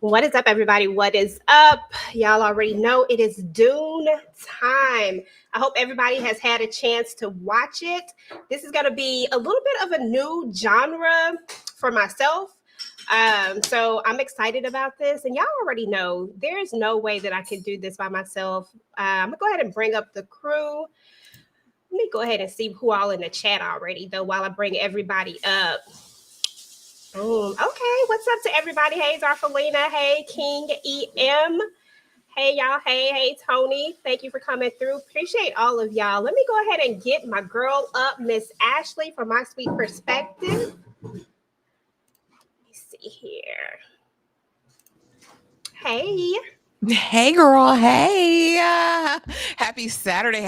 What is up, everybody? What is up? Y'all already know it is Dune time. I hope everybody has had a chance to watch it. This is going to be a little bit of a new genre for myself. So I'm excited about this. And y'all already know there's no way that I can do this by myself. I'm going to go ahead and bring up the crew. Let me go ahead and see who all in the chat already, though, while I bring everybody up. Boom. Okay. What's up to everybody? Hey, Zarfelina. Hey, King EM. Hey, y'all. Hey, Tony. Thank you for coming through. Appreciate all of y'all. Let me go ahead and get my girl up, Miss Ashley, from My Sweet Perspective. Let me see here. Hey. Hey girl, hey. Happy Saturday,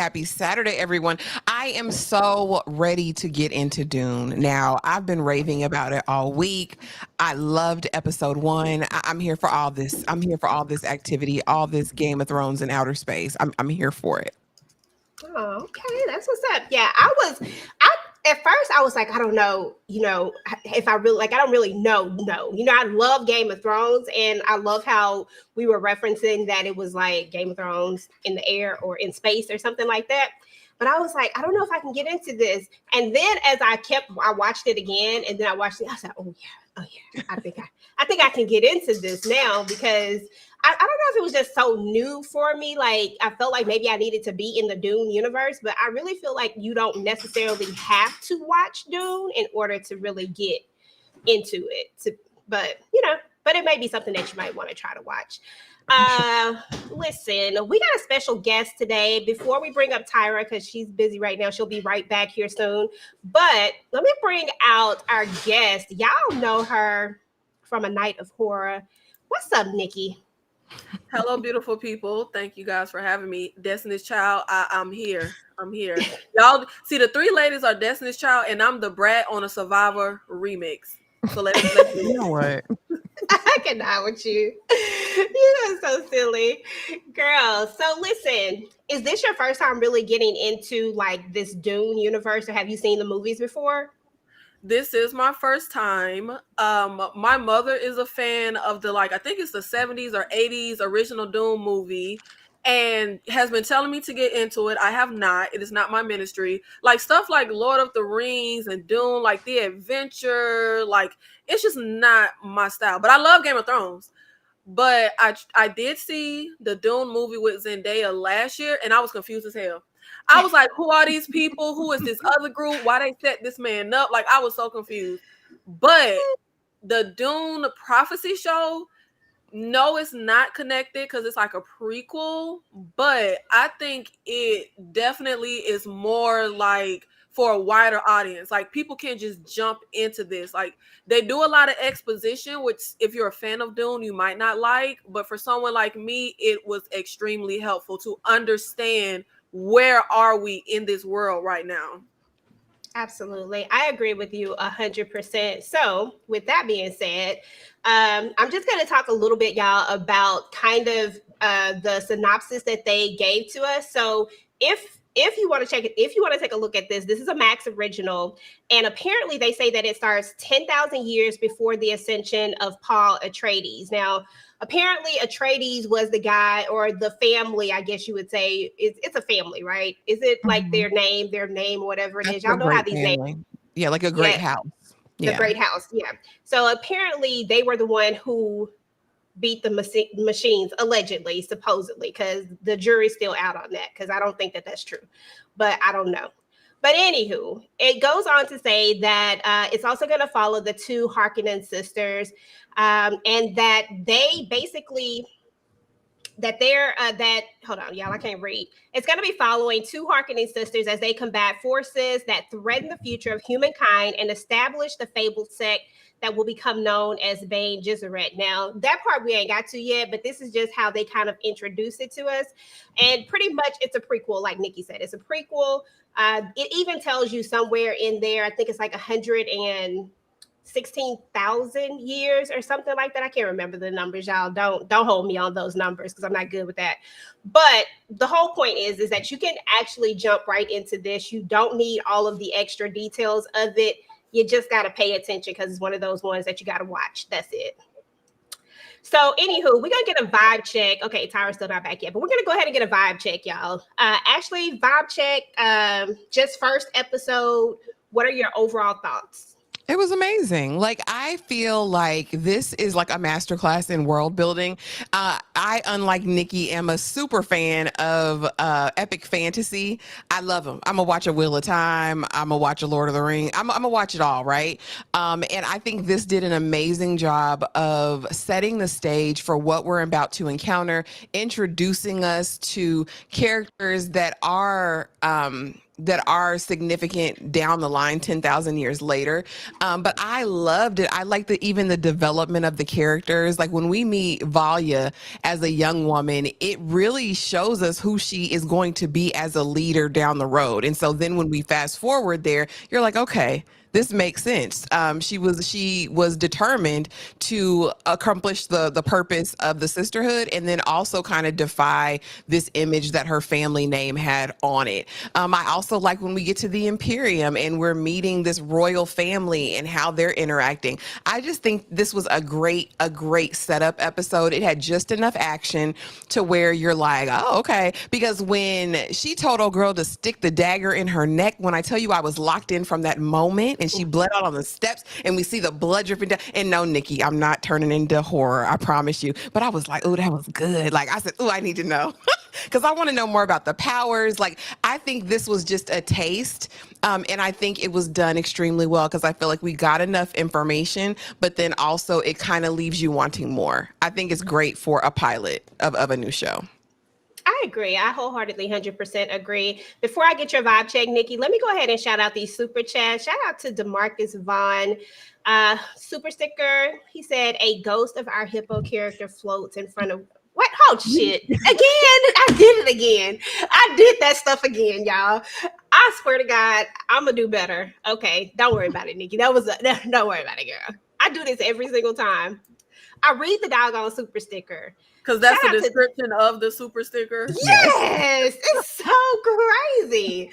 everyone. I am so ready to get into Dune. Now, I've been raving about it all week. I loved episode 1. I'm here for all this. I'm here for all this activity, all this Game of Thrones in outer space. I'm here for it. Oh, okay. That's what's up. Yeah, at first I was like, I don't know, if I really like, I don't really know. No, I love Game of Thrones, and I love how we were referencing that it was like Game of Thrones in the air or in space or something like that. But I was like, I don't know if I can get into this. And then as I watched it again, and then I watched it. I said, oh yeah. I think I can get into this now because I don't know if it was just so new for me. Like I felt like maybe I needed to be in the Dune universe, but I really feel like you don't necessarily have to watch Dune in order to really get into it. But it may be something that you might want to try to watch. Listen, we got a special guest today. Before we bring up Tyra, because she's busy right now, she'll be right back here soon. But let me bring out our guest. Y'all know her from A Night of Horror. What's up, Nikki? Hello, beautiful people. Thank you guys for having me. Destiny's Child, I'm here. I'm here. Y'all see the three ladies are Destiny's Child, and I'm the brat on a Survivor remix. So let's You know what? I cannot with you. You are so silly. Girl, so listen, is this your first time really getting into like this Dune universe, or have you seen the movies before? This is my first time. My mother is a fan of I think it's the 70s or 80s original Doom movie and has been telling me to get into it. I have not. It is not my ministry. Like stuff like Lord of the Rings and Dune, like the adventure, like it's just not my style. But I love Game of Thrones. But I did see the Dune movie with Zendaya last year and I was confused as hell. I was like, who are these people? Who is this other group? Why they set this man up? Like, I was so confused. But the Dune Prophecy show, no, it's not connected because it's like a prequel. But I think it definitely is more like for a wider audience. Like, people can just jump into this. Like, they do a lot of exposition, which if you're a fan of Dune, you might not like. But for someone like me, it was extremely helpful to understand where are we in this world right now. Absolutely. I agree with you 100%. So, with that being said, I'm just going to talk a little bit, y'all, about kind of the synopsis that they gave to us. So, if you want to check it, if you want to take a look at this is a Max original, and apparently they say that it starts 10,000 years before the ascension of Paul Atreides. Now, apparently Atreides was the guy or the family, I guess you would say. It's a family, right? Is it like their name, whatever it is? That's Y'all a know how great these names. family. Yeah, like a great Yeah, house. the Yeah. Great House. Yeah. So apparently they were the one who beat the machines, allegedly, supposedly, because the jury's still out on that, because I don't think that that's true, but I don't know. But anywho, it goes on to say that it's also going to follow the two Harkonnen sisters, and that they basically that hold on, y'all, I can't read. It's going to be following two Harkonnen sisters as they combat forces that threaten the future of humankind and establish the fabled sect that will become known as Bene Gesserit. Now, that part we ain't got to yet, but this is just how they kind of introduce it to us. And pretty much it's a prequel, like Nikki said. It's a prequel. It even tells you somewhere in there, I think it's like 116,000 years or something like that. I can't remember the numbers, y'all. Don't hold me on those numbers because I'm not good with that. But the whole point is that you can actually jump right into this. You don't need all of the extra details of it. You just got to pay attention because it's one of those ones that you got to watch. That's it. So, anywho, we're gonna get a vibe check. Okay, Tyra's still not back yet, but we're gonna go ahead and get a vibe check, y'all. Actually, vibe check. Just first episode. What are your overall thoughts? It was amazing. Like, I feel like this is like a masterclass in world building. I, unlike Nikki, am a super fan of epic fantasy. I love them. I'm gonna watch a Wheel of Time. I'm gonna watch a Lord of the Ring. I'm gonna watch it all, right? And I think this did an amazing job of setting the stage for what we're about to encounter, introducing us to characters that are significant down the line 10,000 years later. But I loved it. I liked even the development of the characters. Like when we meet Valia as a young woman, it really shows us who she is going to be as a leader down the road. And so then when we fast forward there, you're like, okay, this makes sense. She was determined to accomplish the purpose of the sisterhood, and then also kind of defy this image that her family name had on it. I also like when we get to the Imperium and we're meeting this royal family and how they're interacting. I just think this was a great setup episode. It had just enough action to where you're like, oh, okay. Because when she told old girl to stick the dagger in her neck, when I tell you I was locked in from that moment, and she bled out on the steps and we see the blood dripping down. And no, Nikki, I'm not turning into horror, I promise you. But I was like, oh, that was good. Like I said, oh, I need to know. Because I want to know more about the powers. Like, I think this was just a taste. And I think it was done extremely well because I feel like we got enough information, but then also it kind of leaves you wanting more. I think it's great for a pilot of a new show. I agree. I wholeheartedly 100% agree. Before I get your vibe check, Nikki, let me go ahead and shout out these super chats. Shout out to DeMarcus Vaughn. Super sticker. He said, a ghost of our hippo character floats in front of what? Oh, shit. Again. I did it again. I did that stuff again, y'all. I swear to God, I'm going to do better. Okay. Don't worry about it, Nikki. Don't worry about it, girl. I do this every single time. I read the doggone super sticker. Because that's the description of the super sticker. Yes, it's so crazy.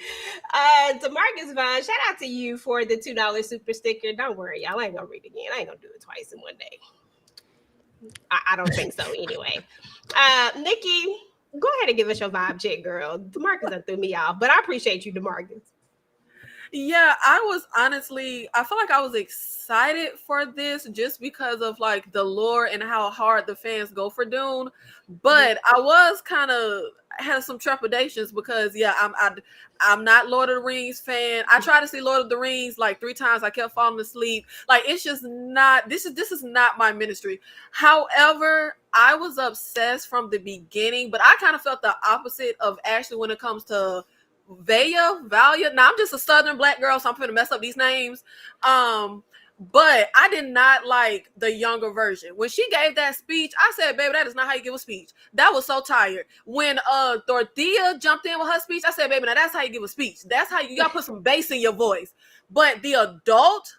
DeMarcus Vaughn, shout out to you for the $2 super sticker. Don't worry, y'all. I ain't gonna read it again. I ain't gonna do it twice in one day. I don't think so anyway. Nikki, go ahead and give us your vibe check, girl. DeMarcus done threw me off, but I appreciate you, DeMarcus. Yeah, I feel like I was excited for this just because of like the lore and how hard the fans go for Dune. But I was kind of had some trepidations because I'm not Lord of the Rings fan. I tried to see Lord of the Rings like 3 times. I kept falling asleep. Like it's just not this is not my ministry. However, I was obsessed from the beginning, but I kind of felt the opposite of Ashley when it comes to Valia. Now I'm just a Southern black girl, so I'm gonna mess up these names. But I did not like the younger version. When she gave that speech, I said, baby, that is not how you give a speech. That was so tired. When Dorothea jumped in with her speech, I said, baby, now that's how you give a speech. That's how you gotta put some bass in your voice. But the adult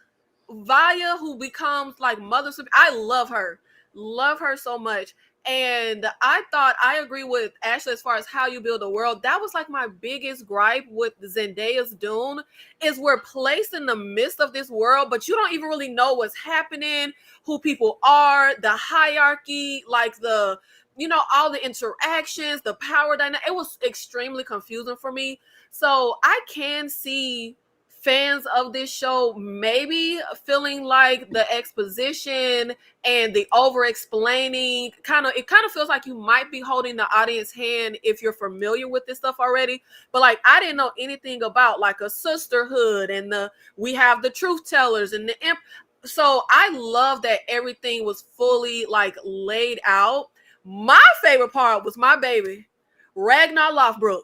Valia who becomes like Mother, I love her so much. And I thought I agree with Ashley as far as how you build a world. That was like my biggest gripe with Zendaya's Dune is we're placed in the midst of this world, but you don't even really know what's happening, who people are, the hierarchy, like all the interactions, the power dynamic. It was extremely confusing for me. So I can see fans of this show maybe feeling like the exposition and the over explaining it kind of feels like you might be holding the audience hand if you're familiar with this stuff already. But like I didn't know anything about like a sisterhood and we have the truth tellers and the imp. So I love that everything was fully like laid out. My favorite part was my baby Ragnar Lothbrok.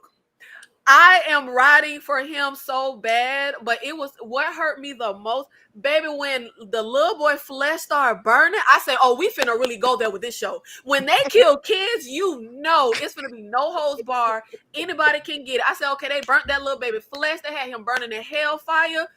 I am riding for him so bad, but it was what hurt me the most, baby, when the little boy flesh started burning. I said, oh, we finna really go there with this show. When they kill kids, it's finna be no holds barred. Anybody can get it. I said, okay, they burnt that little baby flesh. They had him burning in hellfire.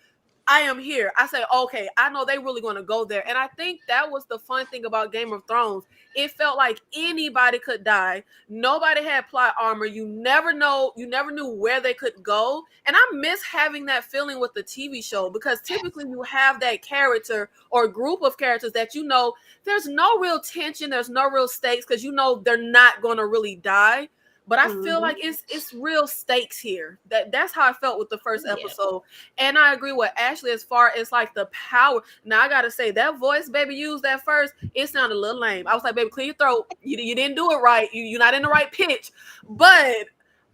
I am here. I say, okay, I know they really going to go there. And I think that was the fun thing about Game of Thrones. It felt like anybody could die. Nobody had plot armor. You never knew where they could go. And I miss having that feeling with the TV show, because typically you have that character or group of characters that there's no real tension, there's no real stakes, because they're not going to really die. But I feel like it's real stakes here. That's how I felt with the first episode. And I agree with Ashley as far as like the power. Now I gotta say, that voice baby used at first, it sounded a little lame. I was like, baby, clear your throat. You didn't do it right. You're not in the right pitch. But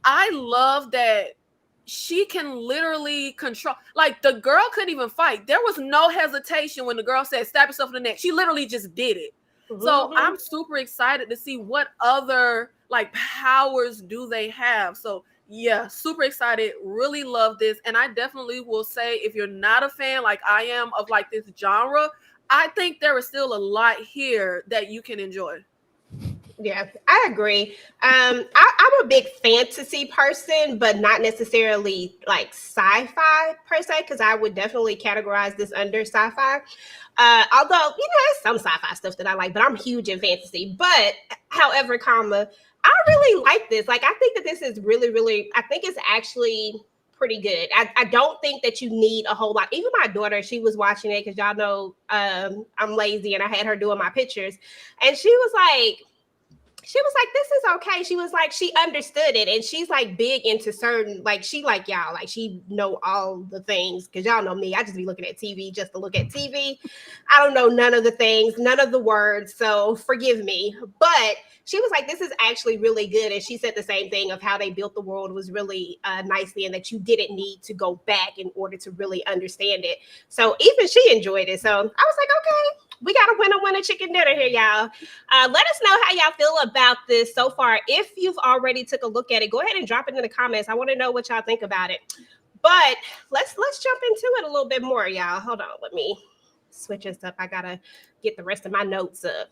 I love that she can literally control. Like, the girl couldn't even fight. There was no hesitation when the girl said, stab yourself in the neck. She literally just did it. So I'm super excited to see what other like powers do they have. So yeah, super excited. Really love this. And I definitely will say, if you're not a fan like I am of like this genre, I think there is still a lot here that you can enjoy. Yeah, I agree. I'm a big fantasy person, but not necessarily like sci-fi per se, because I would definitely categorize this under sci-fi. Although, there's some sci-fi stuff that I like, but I'm huge in fantasy. But however, I really like this. Like, I think that this is really, really, I think it's actually pretty good. I don't think that you need a whole lot. Even my daughter, she was watching it because y'all know I'm lazy and I had her doing my pictures. And she was like, this is okay. She was like, she understood it. And she's like big into certain, like, she like y'all, like she know all the things. Cause y'all know me, I just be looking at TV just to look at TV. I don't know none of the things, none of the words. So forgive me. But she was like, this is actually really good. And she said the same thing of how they built the world was really nicely, and that you didn't need to go back in order to really understand it. So even she enjoyed it. So I was like, okay, we got a winner chicken dinner here, y'all. Let us know how y'all feel about this so far. If you've already took a look at it, go ahead and drop it in the comments. I want to know what y'all think about it. But let's jump into it a little bit more, y'all. Hold on, let me switch this up. I gotta get the rest of my notes up.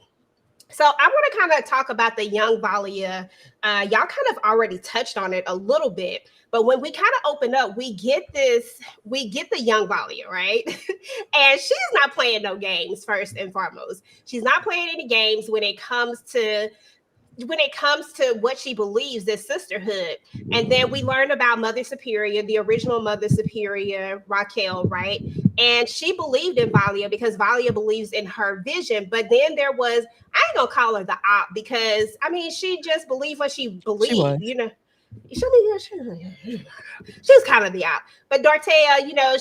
So I want to kind of talk about the young Valia. Y'all kind of already touched on it a little bit, but when we kind of open up, we get the young Valia, right? And she's not playing no games, first and foremost. She's not playing any games when it comes to what she believes is sisterhood. And then we learn about Mother Superior, the original Mother Superior, Raquel, right? And she believed in Valia because Valia believes in her vision. But then there was, I ain't gonna call her the op, because I mean, she just believed what she believed, She's kind of the op. But Dortea,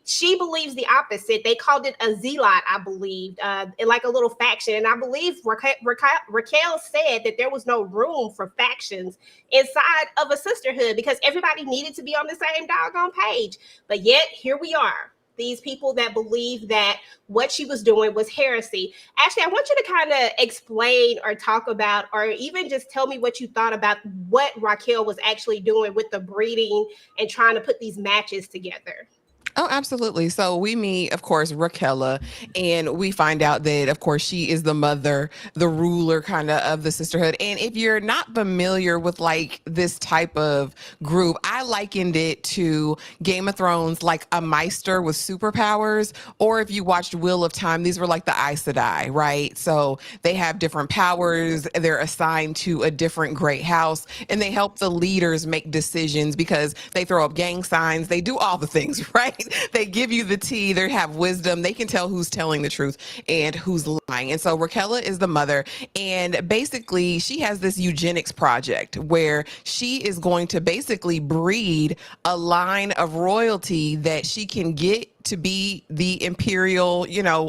she believes the opposite. They called it a zealot, I believe, like a little faction. And I believe Raquel said that there was no room for factions inside of a sisterhood because everybody needed to be on the same doggone page. But yet, here we are. These people that believe that what she was doing was heresy. Actually, I want you to kind of explain or talk about, or even just tell me what you thought about what Raquel was actually doing with the breeding and trying to put these matches together. Oh, absolutely. So we meet, of course, Raquel, and we find out that, of course, she is the mother, the ruler kind of the sisterhood. And if you're not familiar with like this type of group, I likened it to Game of Thrones, like a Meister with superpowers. Or if you watched Wheel of Time, these were like the Aes Sedai, right? So they have different powers. They're assigned to a different great house, and they help the leaders make decisions because they throw up gang signs. They do all the things, right? They give you the tea. They have wisdom. They can tell who's telling the truth and who's lying. And so Raquel is the mother. And basically, she has this eugenics project where she is going to basically breed a line of royalty that she can get to be the imperial,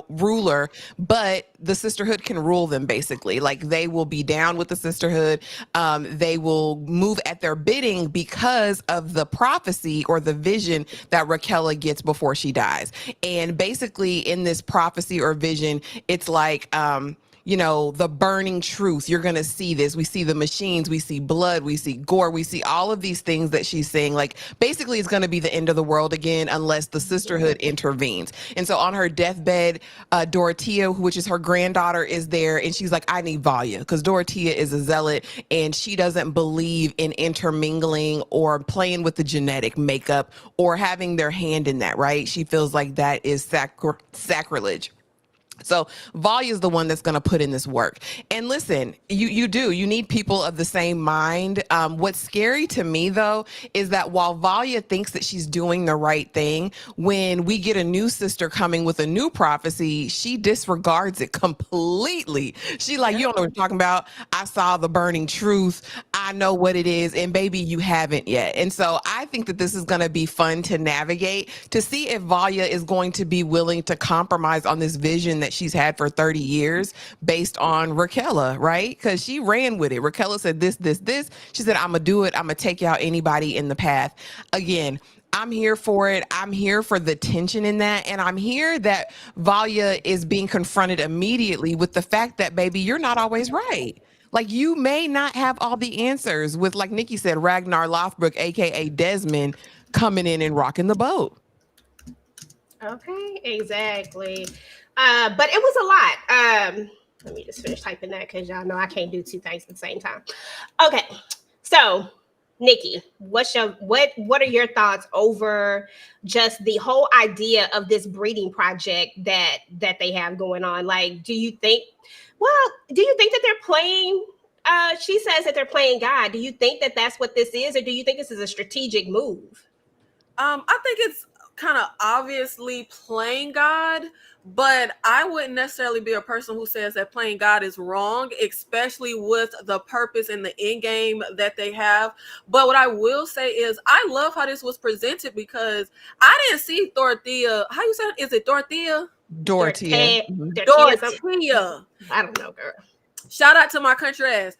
ruler, but the sisterhood can rule them basically. Like, they will be down with the sisterhood. They will move at their bidding because of the prophecy or the vision that Raquel gets before she dies. And basically in this prophecy or vision, it's like, the burning truth. You're going to see this. We see the machines, we see blood, we see gore, we see all of these things that she's saying. Like, basically, it's going to be the end of the world again unless the Sisterhood intervenes. And so on her deathbed, Dorothea, which is her granddaughter, is there, and she's like, I need Valia, because Dorothea is a zealot and she doesn't believe in intermingling or playing with the genetic makeup or having their hand in that, right? She feels like that is sacrilege. So Valia is the one that's going to put in this work. And listen, you need people of the same mind. What's scary to me, though, is that while Valia thinks that she's doing the right thing, when we get a new sister coming with a new prophecy, she disregards it completely. She like, you don't know what you're talking about. I saw the burning truth. I know what it is. And baby, you haven't yet. And so I think that this is going to be fun to navigate, to see if Valia is going to be willing to compromise on this vision that she's had for 30 years based on Raquella, right? Because she ran with it. Raquella said this. She said, I'm going to do it. I'm going to take out anybody in the path. Again, I'm here for it. I'm here for the tension in that. And I'm here that Valia is being confronted immediately with the fact that, baby, you're not always right. Like, you may not have all the answers with, like Nikki said, Ragnar Lothbrok, aka Desmond, coming in and rocking the boat. Okay, exactly. But it was a lot. Let me just finish typing that because y'all know I can't do two things at the same time. Okay, so Nikki, what are your thoughts over just the whole idea of this breeding project that they have going on? Like, do you think that they're playing? She says that they're playing God. Do you think that that's what this is, or do you think this is a strategic move? I think it's kind of obviously playing God, but I wouldn't necessarily be a person who says that playing God is wrong, especially with the purpose and the end game that they have. But what I will say is I love how this was presented, because I didn't see Dorothea. How you say it? Is it Dorothea? Dorothea. Dorothea. I don't know, girl. Shout out to my country ass.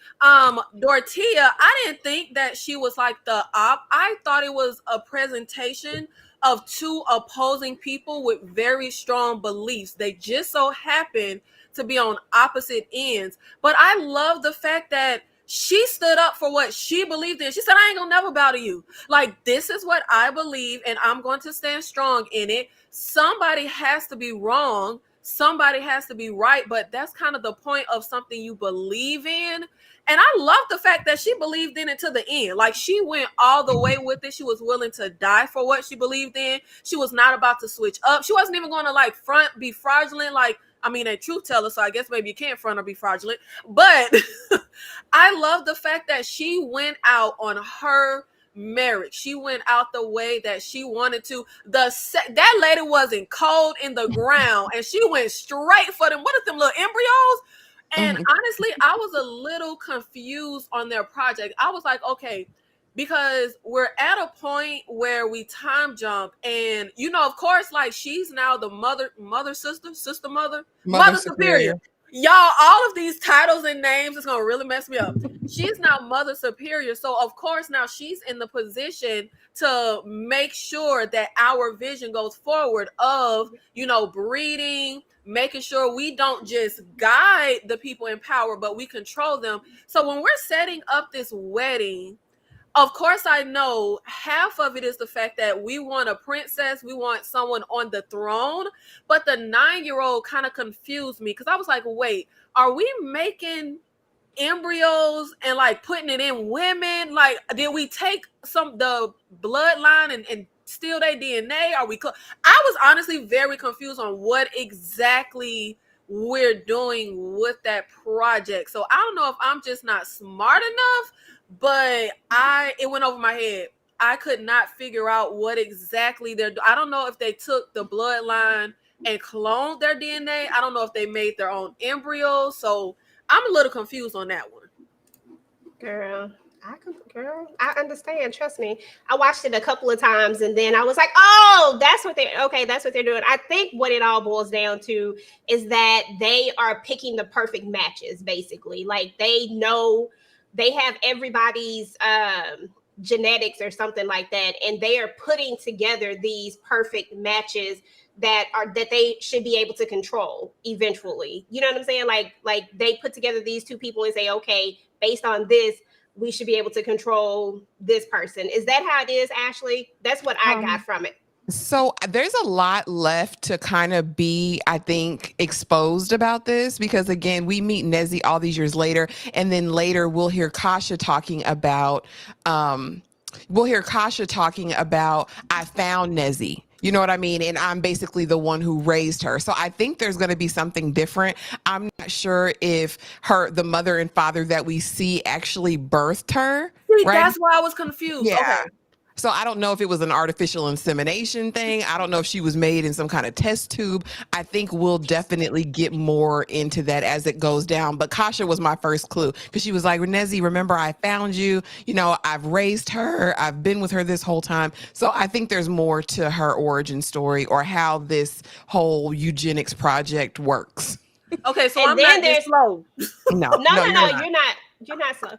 Dorothea, I didn't think that she was like the op. I thought it was a presentation of two opposing people with very strong beliefs. They just so happen to be on opposite ends. But I love the fact that she stood up for what she believed in. She said, I ain't gonna never bow to you. Like, this is what I believe, and I'm going to stand strong in it. Somebody has to be wrong. Somebody has to be right, but that's kind of the point of something you believe in. And I love the fact that she believed in it to the end. Like, she went all the way with it. She was willing to die for what she believed in. She was not about to switch up. She wasn't even going to like be fraudulent. Like, I mean, a truth teller, so I guess maybe you can't front or be fraudulent. But I love the fact that she went out on her merit. She went out the way that she wanted to. That lady wasn't cold in the ground, and she went straight for them. What is them little embryos? And honestly, I was a little confused on their project. I was like, okay, because we're at a point where we time jump, and of course, like, she's now the mother superior. Y'all, all of these titles and names is gonna really mess me up. She's now Mother Superior, so of course now she's in the position to make sure that our vision goes forward of breeding, making sure we don't just guide the people in power, but we control them. So when we're setting up this wedding, of course, I know half of it is the fact that we want a princess. We want someone on the throne. But the 9-year-old kind of confused me, because I was like, wait, are we making embryos and like putting it in women? Like, did we take the bloodline and steal their DNA? I was honestly very confused on what exactly we're doing with that project. So I don't know if I'm just not smart enough, but it went over my head. I could not figure out what exactly they're doing. I don't know if they took the bloodline and cloned their DNA. I don't know if they made their own embryos. So I'm a little confused on that one. Girl, I understand. Trust me. I watched it a couple of times, and then I was like, oh, that's what they're doing. I think what it all boils down to is that they are picking the perfect matches, basically. Like, they know they have everybody's genetics or something like that, and they are putting together these perfect matches that they should be able to control eventually. You know what I'm saying? Like they put together these two people and say, okay, based on this, we should be able to control this person. Is that how it is, Ashley? That's what I got from it. So there's a lot left to kind of be, I think, exposed about this because again, we meet Nezzy all these years later, and then later we'll hear Kasha talking about, I found Nezzy. You know what I mean? And I'm basically the one who raised her. So I think there's going to be something different. I'm not sure if the mother and father that we see actually birthed her. See, right? that's why I was confused. Yeah. Okay. So I don't know if it was an artificial insemination thing. I don't know if she was made in some kind of test tube. I think we'll definitely get more into that as it goes down. But Kasha was my first clue because she was like, Nezzy, remember I found you. You know, I've raised her. I've been with her this whole time. So I think there's more to her origin story or how this whole eugenics project works. Okay, so And I'm then not this slow. No, you're not slow.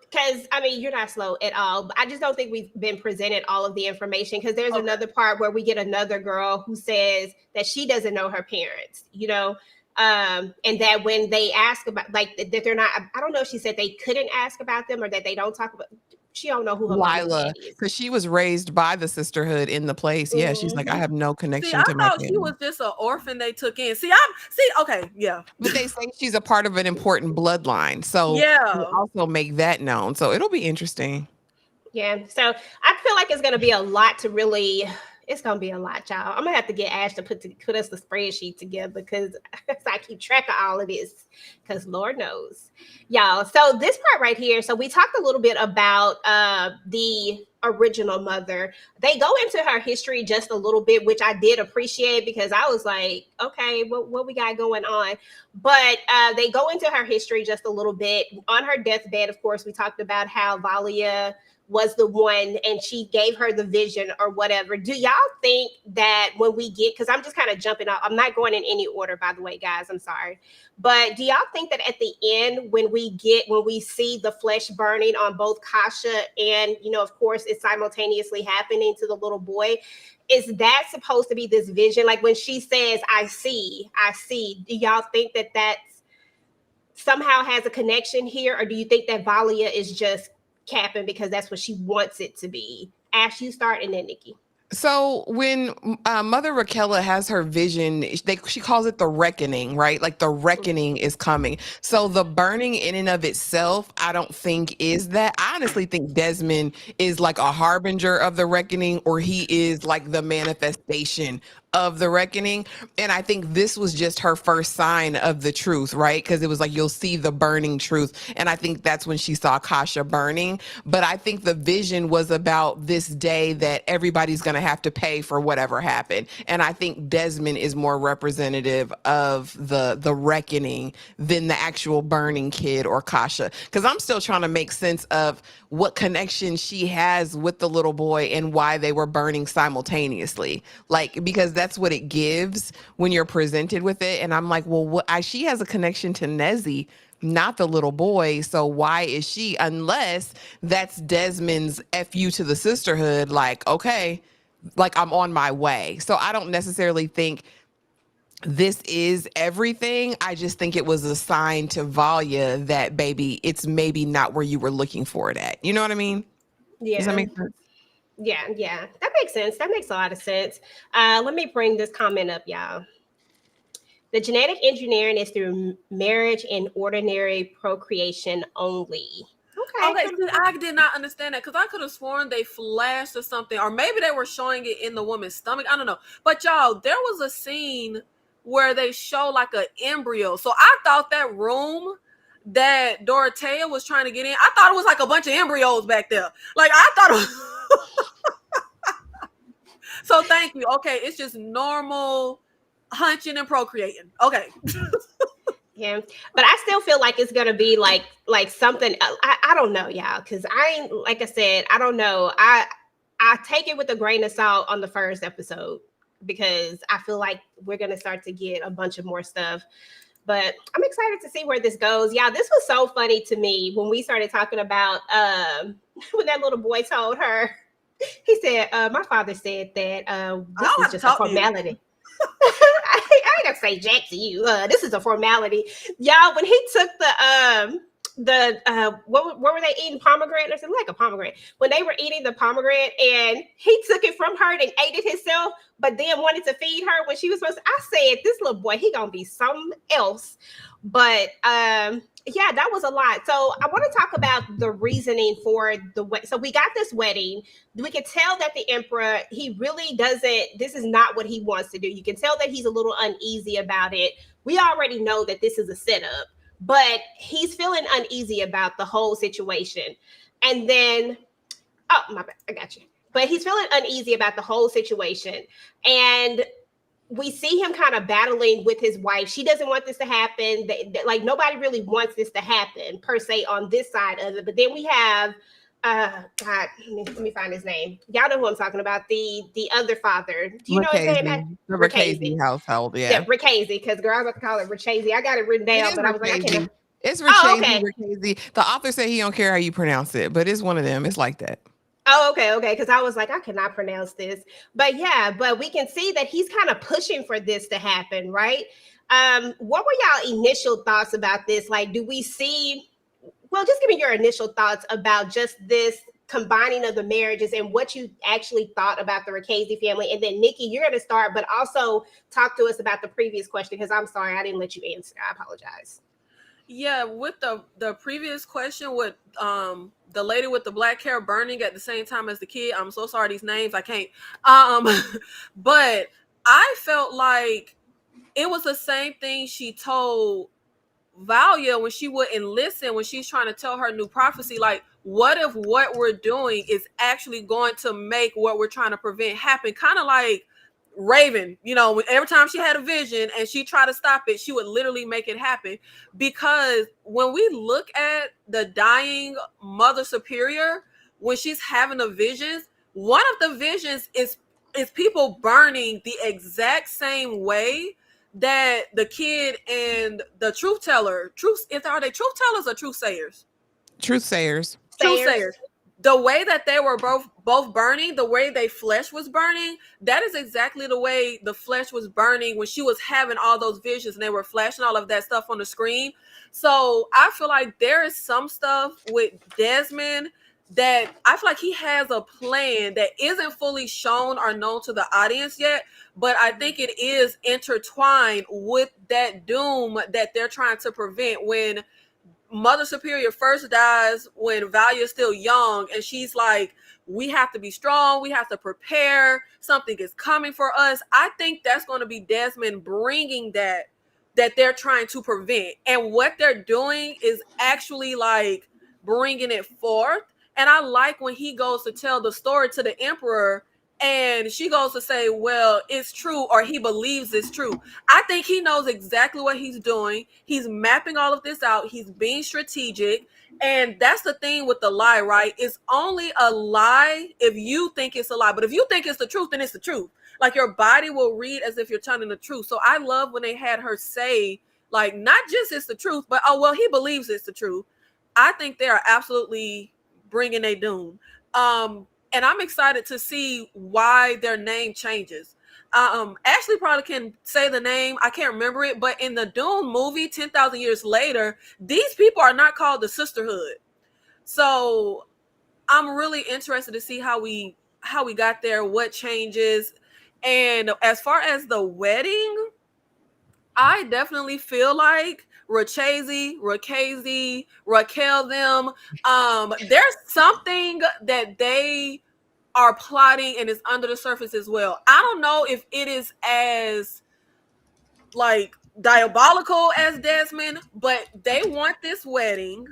Because I mean, you're not slow at all. I just don't think we've been presented all of the information because there's another part where we get another girl who says that she doesn't know her parents, you know, and that when they ask about like that they're not, I don't know if she said they couldn't ask about them or that they don't talk about. She don't know who her mom Lila, is because she was raised by the Sisterhood in the place. Yeah, she's like, I have no See, connection I to my thought she family. was just an orphan they took in. Okay, yeah. But they say she's a part of an important bloodline. So Yeah. we'll also make that known. So it'll be interesting. Yeah. So I feel like it's going to be a lot to really. It's going to be a lot, y'all. I'm going to have to get Ash to put us the spreadsheet together because I keep track of all of this because Lord knows. Y'all. So this part right here. So we talked a little bit about the original mother. They go into her history just a little bit, which I did appreciate because I was like, okay, what we got going on? But they go into her history just a little bit. On her deathbed, of course, we talked about how Valia was the one and she gave her the vision or whatever. Do y'all think that when we get, because I'm just kind of jumping out, I'm not going in any order, by the way, guys, I'm sorry. But do y'all think that at the end, when we see the flesh burning on both Kasha and, you know, of course, it's simultaneously happening to the little boy, is that supposed to be this vision? Like when she says, I see, do y'all think that that's somehow has a connection here? Or do you think that Valia is just capping because that's what she wants it to be? Ash, you start, and then Nikki. So when Mother Raquella has her vision, she calls it the reckoning, right? Like the reckoning is coming. So the burning in and of itself, I don't think is that. I honestly think Desmond is like a harbinger of the reckoning, or he is like the manifestation of the reckoning. And I think this was just her first sign of the truth, right? Because it was like, you'll see the burning truth. And I think that's when she saw Kasha burning. But I think the vision was about this day that everybody's going to have to pay for whatever happened. And I think Desmond is more representative of the reckoning than the actual burning kid or Kasha. Because I'm still trying to make sense of what connection she has with the little boy and why they were burning simultaneously. Like, because that's what it gives when you're presented with it. And I'm like, well, she has a connection to Nezzy, not the little boy. So why is she? Unless that's Desmond's FU to the Sisterhood. Like, okay, like I'm on my way. So I don't necessarily think this is everything. I just think it was a sign to Valia that, baby, it's maybe not where you were looking for it at. You know what I mean? Yeah. Does that make sense? Yeah. That makes sense. That makes a lot of sense. Let me bring this comment up, y'all. The genetic engineering is through marriage and ordinary procreation only. Okay, see, I did not understand that because I could have sworn they flashed or something, or maybe they were showing it in the woman's stomach. I don't know. But y'all, there was a scene where they show like an embryo. So I thought that room that Dorothea was trying to get in, I thought it was like a bunch of embryos back there. Like I thought it was So thank you. Okay, it's just normal hunching and procreating. Okay. Yeah, but I still feel like it's gonna be like something. I don't know, y'all, because like I said, I don't know. I take it with a grain of salt on the first episode because I feel like we're gonna start to get a bunch of more stuff. But I'm excited to see where this goes. Yeah, this was so funny to me when we started talking about when that little boy told her. He said, "My father said that I this don't is have to just a talk to you. formality." I ain't gonna say jack to you. This is a formality, y'all. When he took what were they eating, pomegranate or something, like a pomegranate, when they were eating the pomegranate and he took it from her and ate it himself, but then wanted to feed her when she was supposed to. I said, this little boy, he gonna be something else. But yeah, that was a lot. So I want to talk about the reasoning for so we got this wedding. We can tell that the emperor, he really doesn't, this is not what he wants to do. You can tell that he's a little uneasy about it. We already know that this is a setup, but he's feeling uneasy about the whole situation. And then, oh, my bad, I got you. But he's feeling uneasy about the whole situation. And we see him kind of battling with his wife. She doesn't want this to happen. Like, nobody really wants this to happen per se on this side of it. But then we have God, let me find his name. Y'all know who I'm talking about. The other father. Do you know his name? The Ricchese household, Yeah, Ricchese, because girl, I was about to call it Ricchese. I got it written It down, is but I was like, I can't. It's Oh, Ricchese, okay. The author said he don't care how you pronounce it, but it's one of them. It's like that. Oh, okay. Because I was like, I cannot pronounce this. But yeah, but we can see that he's kind of pushing for this to happen, right? What were y'all initial thoughts about this? Like, do we see, well, just give me your initial thoughts about just this combining of the marriages and what you actually thought about the Ricchese family. And then Nikki, you're going to start, but also talk to us about the previous question, because I'm sorry, I didn't let you answer. I apologize. Yeah, with the previous question with the lady with the black hair burning at the same time as the kid. I'm so sorry, these names I can't. But I felt like it was the same thing she told Valia when she wouldn't listen, when she's trying to tell her new prophecy. Like, what if what we're doing is actually going to make what we're trying to prevent happen? Kind of like Raven, every time she had a vision and she tried to stop it, she would literally make it happen. Because when we look at the dying Mother Superior, when she's having the visions, one of the visions is people burning the exact same way that the kid and the truth teller, are they truth tellers or truth sayers? Truth sayers. Truth sayers. The way that they were both burning, the way their flesh was burning, that is exactly the way the flesh was burning when she was having all those visions and they were flashing all of that stuff on the screen. So I feel like there is some stuff with Desmond that I feel like he has a plan that isn't fully shown or known to the audience yet, but I think it is intertwined with that doom that they're trying to prevent. When Mother Superior first dies, when Valia is still young, and she's like, we have to be strong, we have to prepare, something is coming for us. I think that's going to be Desmond bringing that they're trying to prevent. And what they're doing is actually like bringing it forth. And I like when he goes to tell the story to the Emperor and she goes to say, well, it's true, or he believes it's true. I think he knows exactly what he's doing. He's mapping all of this out. He's being strategic. And that's the thing with the lie, right? It's only a lie if you think it's a lie. But if you think it's the truth, then it's the truth. Like, your body will read as if you're telling the truth. So I love when they had her say, like, not just it's the truth, but, oh, well, he believes it's the truth. I think they are absolutely bringing a doom. And I'm excited to see why their name changes. Ashley probably can say the name. I can't remember it, but in the Dune movie, 10,000 years later, these people are not called the Sisterhood. So I'm really interested to see how we got there, what changes. And as far as the wedding, I definitely feel like Ricchese, Raquel, them, there's something that they are plotting and is under the surface as well. I don't know if it is as like diabolical as Desmond, but they want this wedding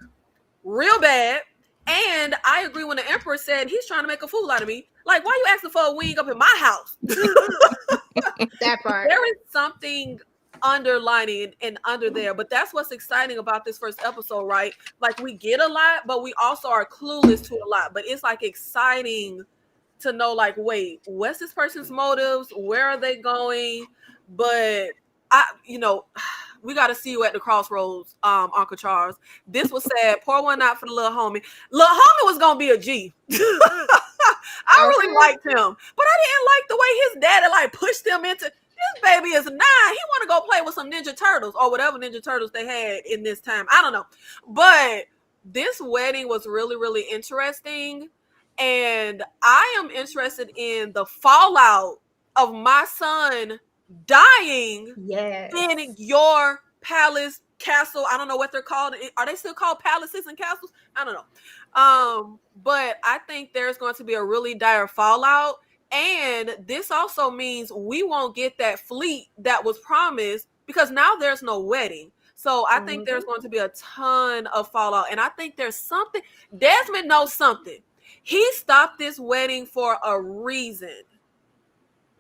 real bad. And I agree when the Emperor said he's trying to make a fool out of me. Like, why are you asking for a wing up in my house? That part. There is something underlining and under there, but that's what's exciting about this first episode, right? Like, we get a lot, but we also are clueless to a lot. But it's like exciting to know, like, wait, what's this person's motives? Where are they going? But we got to see you at the crossroads, Uncle Charles. This was sad. Pour one out for the little homie. Little homie was gonna be a G. I really liked him, but I didn't like the way his daddy like pushed him into. This baby is 9. He want to go play with some Ninja Turtles or whatever Ninja Turtles they had in this time. I don't know, but this wedding was really, really interesting, and I am interested in the fallout of my son dying in your palace, castle. I don't know what they're called. Are they still called palaces and castles? I don't know. But I think there's going to be a really dire fallout. And this also means we won't get that fleet that was promised because now there's no wedding. So I think there's going to be a ton of fallout. And I think there's something. Desmond knows something. He stopped this wedding for a reason.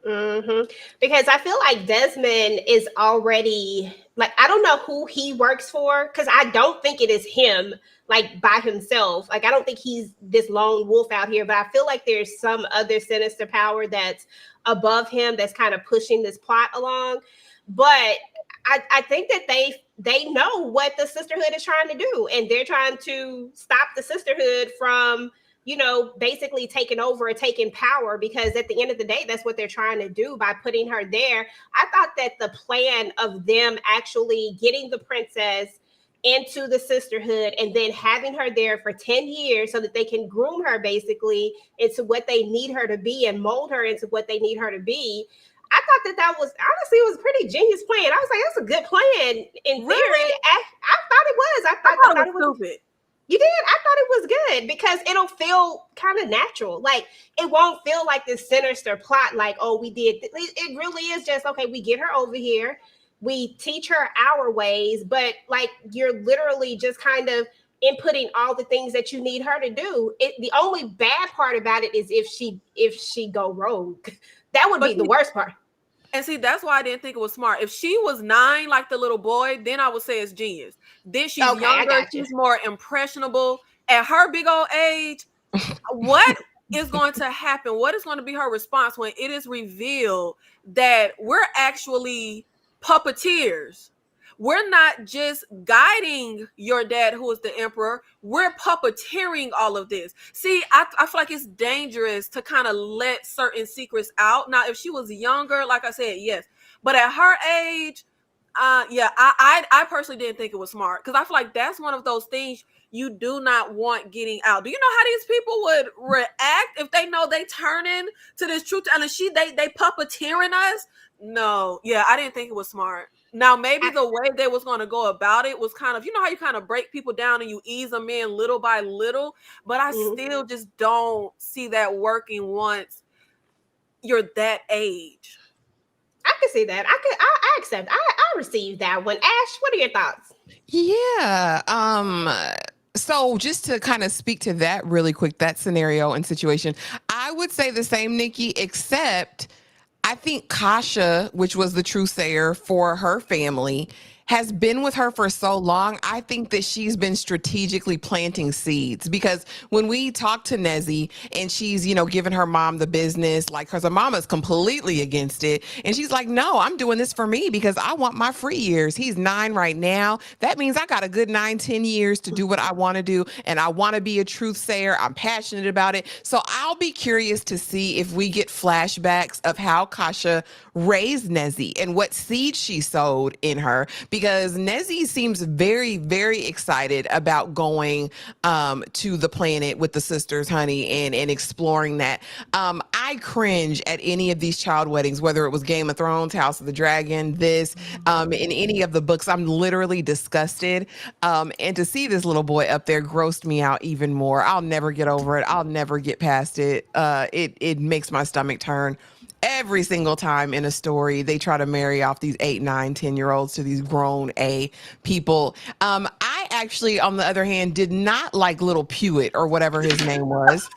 Because I feel like Desmond is already, like, I don't know who he works for, because I don't think it is him, like, by himself. Like, I don't think he's this lone wolf out here, but I feel like there's some other sinister power that's above him that's kind of pushing this plot along. But I think that they know what the Sisterhood is trying to do, and they're trying to stop the Sisterhood from, basically taking over or taking power, because at the end of the day, that's what they're trying to do by putting her there. I thought that the plan of them actually getting the princess into the Sisterhood and then having her there for 10 years so that they can groom her basically into what they need her to be and mold her into what they need her to be. I thought that was, honestly, it was a pretty genius plan. I was like, that's a good plan in theory. Really? I thought it was. I thought it was stupid. You did? I thought it was good because it'll feel kind of natural. Like, it won't feel like this sinister plot, like, oh, we did. It really is just, okay, we get her over here. We teach her our ways, but like, you're literally just kind of inputting all the things that you need her to do. The only bad part about it is if she go rogue. That would be the worst part. And see, that's why I didn't think it was smart. If she was 9, like the little boy, then I would say it's genius. Then she's younger, she's more impressionable. At her big old age, what is going to happen? What is going to be her response when it is revealed that we're actually puppeteers? We're not just guiding your dad, who is the emperor. We're puppeteering all of this. See, I feel like it's dangerous to kind of let certain secrets out. Now, if she was younger, like I said, yes. But at her age, I personally didn't think it was smart, because I feel like that's one of those things you do not want getting out. Do you know how these people would react if they know they turning to this truth? And they puppeteering us? No. Yeah, I didn't think it was smart. Now, maybe the way they was going to go about it was kind of, you know how you kind of break people down and you ease them in little by little, but I still just don't see that working once you're that age. I can see that. I accept. I received that one. Ash, what are your thoughts? Yeah. So just to kind of speak to that really quick, that scenario and situation, I would say the same, Nikki, except I think Kasha, which was the truthsayer for her family, has been with her for so long. I think that she's been strategically planting seeds, because when we talk to Nezzy and she's, giving her mom the business, like, because her mama's completely against it. And she's like, no, I'm doing this for me because I want my free years. He's 9 right now. That means I got a good 9-10 years to do what I want to do. And I want to be a truthsayer. I'm passionate about it. So I'll be curious to see if we get flashbacks of how Kasha raised Nezzy and what seeds she sowed in her, because Nezzy seems very, very excited about going to the planet with the sisters, honey, and exploring that. I cringe at any of these child weddings, whether it was Game of Thrones, House of the Dragon, in any of the books. I'm literally disgusted. And to see this little boy up there grossed me out even more. I'll never get over it. I'll never get past it. It makes my stomach turn. Every single time in a story, they try to marry off these 8, 9, 10-year-olds to these grown people. I actually, on the other hand, did not like little Pewitt or whatever his name was.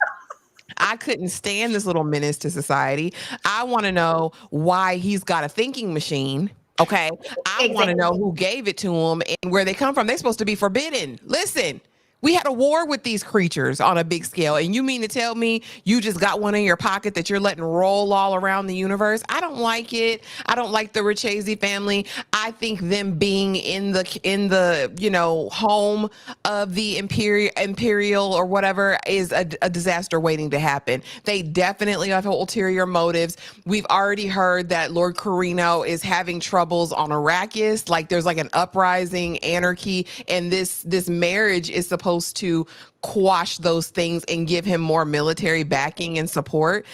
I couldn't stand this little menace to society. I want to know why he's got a thinking machine. Okay. I want to know who gave it to him and where they come from. They're supposed to be forbidden. Listen. We had a war with these creatures on a big scale, and you mean to tell me you just got one in your pocket that you're letting roll all around the universe? I don't like it. I don't like the Richese family. I I think them being in the home of the imperial or whatever is a disaster waiting to happen. They definitely have ulterior motives. We've already heard that Lord Carino is having troubles on Arrakis. Like there's like an uprising, anarchy, and this marriage is supposed to quash those things and give him more military backing and support.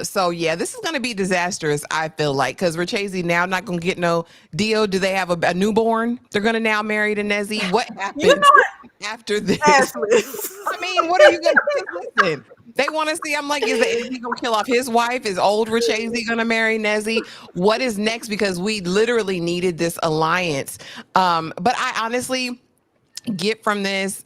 So yeah, this is going to be disastrous, I feel like, because Richese now not going to get no deal. Do they have a newborn? They're going to now marry to Nezzy. What happens after this? I mean, what are you going to listen? They want to see. I'm like, is he going to kill off his wife? Is old Richese going to marry Nezzy? What is next? Because we literally needed this alliance. But I honestly get from this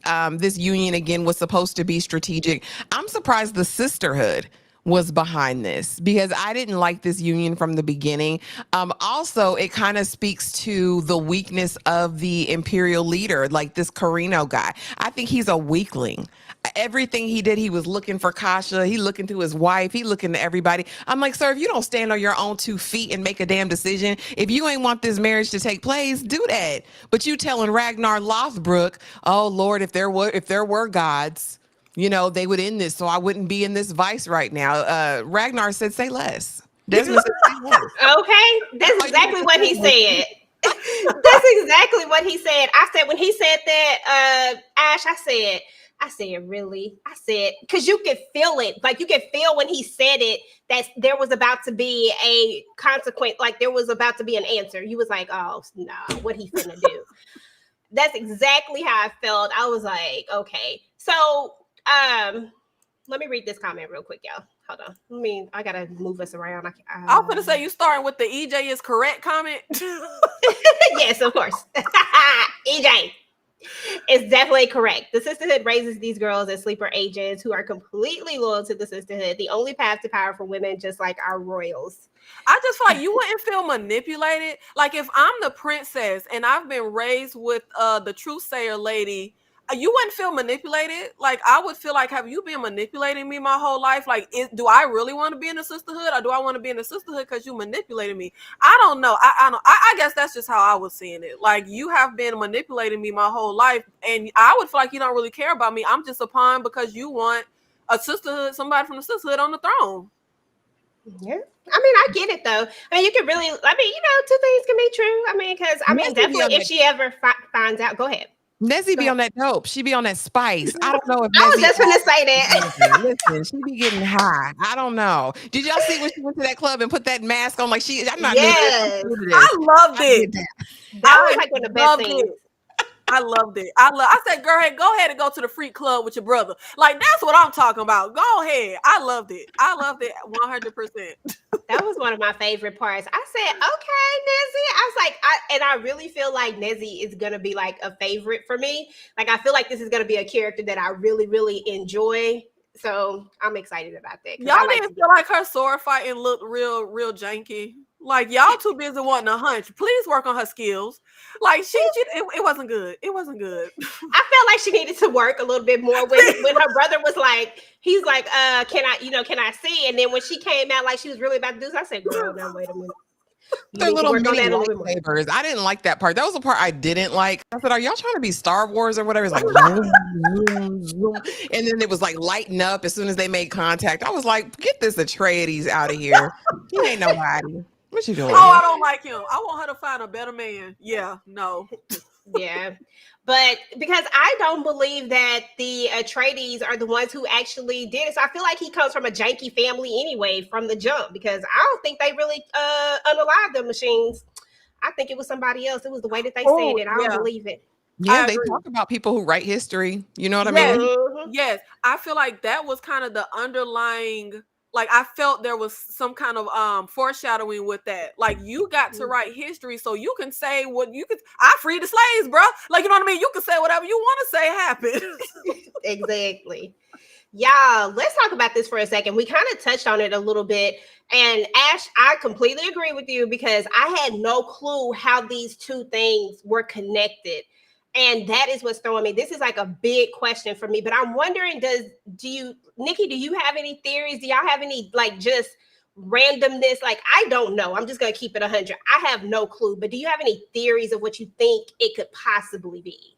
union again was supposed to be strategic. I'm surprised the Sisterhood was behind this because I didn't like this union from the beginning. Also, it kind of speaks to the weakness of the imperial leader, like this Carino guy. I think he's a weakling. Everything he did, he was looking for Kasha. He looking to his wife. He looking to everybody. I'm like, sir, if you don't stand on your own 2 feet and make a damn decision, if you ain't want this marriage to take place, do that. But you telling Ragnar Lothbrok, oh Lord, if there were gods, they would end this, so I wouldn't be in this vice right now. Ragnar said, say less. Desmond said, say less. Okay, that's exactly what he said. That's exactly what he said. I said when he said that, Ash, I said, really? I said, because you could feel it. Like, you could feel when he said it that there was about to be a consequence. Like, there was about to be an answer. You was like, oh, no, what he finna do? That's exactly how I felt. I was like, okay. So, let me read this comment real quick, y'all. Hold on. I got to move us around. I was going to say, you starting with the EJ is correct comment? Yes, of course. EJ. It's definitely correct. The Sisterhood raises these girls as sleeper agents who are completely loyal to the Sisterhood, the only path to power for women, just like our royals. I just feel like you wouldn't feel manipulated. Like if I'm the princess and I've been raised with the truthsayer lady, you wouldn't feel manipulated. Like I would feel like, have you been manipulating me my whole life? Like, do I really want to be in the Sisterhood, or do I want to be in the Sisterhood because you manipulated me? I don't know. I guess that's just how I was seeing it. Like, you have been manipulating me my whole life, and I would feel like you don't really care about me. I'm just a pawn because you want a Sisterhood, somebody from the Sisterhood on the throne. Yeah. I get it though. You could really, 2 things can be true. Because definitely if she ever finds out, go ahead. Nezzy be on that dope. She be on that spice. I don't know if I was just gonna say that. Listen, she be getting high. I don't know. Did y'all see when she went to that club and put that mask on? Like I'm not. Yes, I loved it. That was like one of the best things. I loved it. I said, girl, hey, go ahead and go to the freak club with your brother. Like, that's what I'm talking about. Go ahead. I loved it. 100%. That was one of my favorite parts. I said, okay, Nezzy. I was like, I really feel like Nezzy is going to be like a favorite for me. Like, I feel like this is going to be a character that I really, really enjoy. So I'm excited about that. Y'all didn't feel like her sword fighting looked real janky. Like, y'all too busy wanting a hunch. Please work on her skills. Like, it wasn't good. It wasn't good. I felt like she needed to work a little bit more when her brother was like, he's like, can I see? And then when she came out like she was really about to do this, I said, girl, now wait a minute. Their little mini lightsabers. I didn't like that part. That was the part I didn't like. I said, are y'all trying to be Star Wars or whatever? It's like, and then it was like lighting up as soon as they made contact. I was like, get this Atreides out of here. He ain't nobody. What you doing? Oh, I don't like him. I want her to find a better man. Yeah, no. Yeah. But because I don't believe that the Atreides are the ones who actually did it. So I feel like he comes from a janky family anyway from the jump, because I don't think they really unalived the machines. I think it was somebody else. It was the way that they said it. I don't believe it. Yeah, they talk about people who write history. You know what I mean? Mm-hmm. Yes. I feel like that was kind of the underlying, like, I felt there was some kind of foreshadowing with that. Like, you got to write history so you can say what you could. I freed the slaves, bro. Like, you know what I mean? You can say whatever you want to say happened. Exactly. Y'all, let's talk about this for a second. We kind of touched on it a little bit. And Ash, I completely agree with you, because I had no clue how these two things were connected. And that is what's throwing me. This is like a big question for me. But I'm wondering, Nikki, do you have any theories? Do y'all have any, like, just randomness? Like, I don't know. I'm just gonna keep it 100. I have no clue. But do you have any theories of what you think it could possibly be?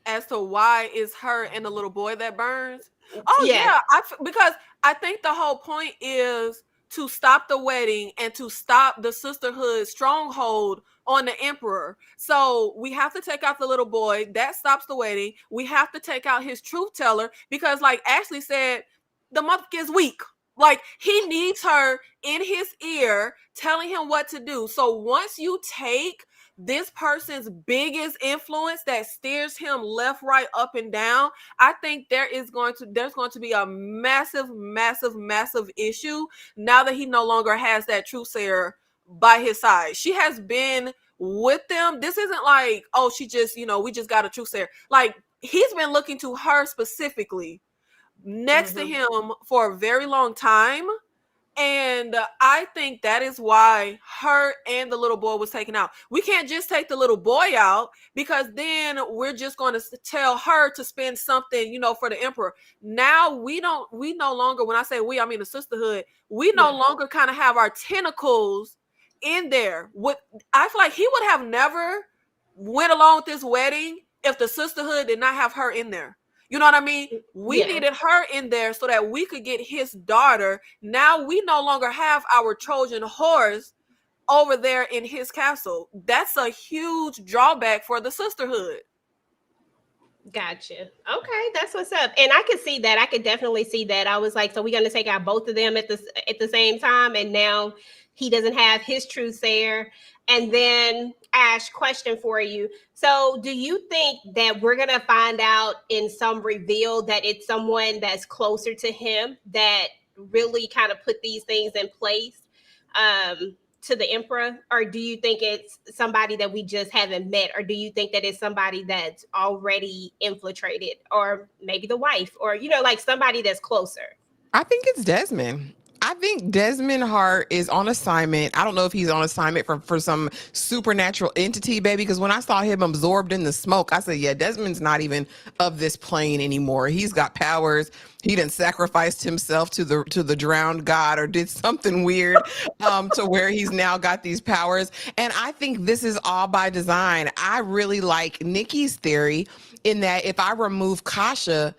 As to why it's her and the little boy that burns. Oh Yes. yeah, because I think the whole point is to stop the wedding and to stop the sisterhood stronghold on the emperor. So we have to take out the little boy. That stops the wedding. We have to take out his truth teller because, like Ashley said, the mother is weak. Like, he needs her in his ear telling him what to do. So once you take this person's biggest influence that steers him left, right, up, and down, I think there's going to be a massive, massive, massive issue now that he no longer has that truth sayer by his side. She has been with them. This isn't like, oh, she just, we just got a truth sayer. Like, he's been looking to her specifically next to him for a very long time. And I think that is why her and the little boy was taken out. We can't just take the little boy out because then we're just going to tell her to spend something, for the emperor. Now we no longer, when I say we, I mean the sisterhood, we no longer kind of have our tentacles in there. I feel like he would have never went along with this wedding if the sisterhood did not have her in there. You know what I mean? We needed her in there so that we could get his daughter. Now we no longer have our Trojan horse over there in his castle. That's a huge drawback for the sisterhood. Gotcha. Okay, that's what's up. And I could see that. I could definitely see that. I was like, so we're gonna take out both of them at the same time, and now he doesn't have his truth sayer. And then, Ash, question for you. So do you think that we're going to find out in some reveal that it's someone that's closer to him that really kind of put these things in place to the emperor? Or do you think it's somebody that we just haven't met? Or do you think that it's somebody that's already infiltrated? Or maybe the wife? Or, like somebody that's closer? I think it's Desmond. I think Desmond Hart is on assignment. I don't know if he's on assignment for some supernatural entity, baby, because when I saw him absorbed in the smoke, I said, yeah, Desmond's not even of this plane anymore. He's got powers. He done sacrificed himself to the drowned god or did something weird to where he's now got these powers. And I think this is all by design. I really like Nikki's theory in that if I remove Kasha,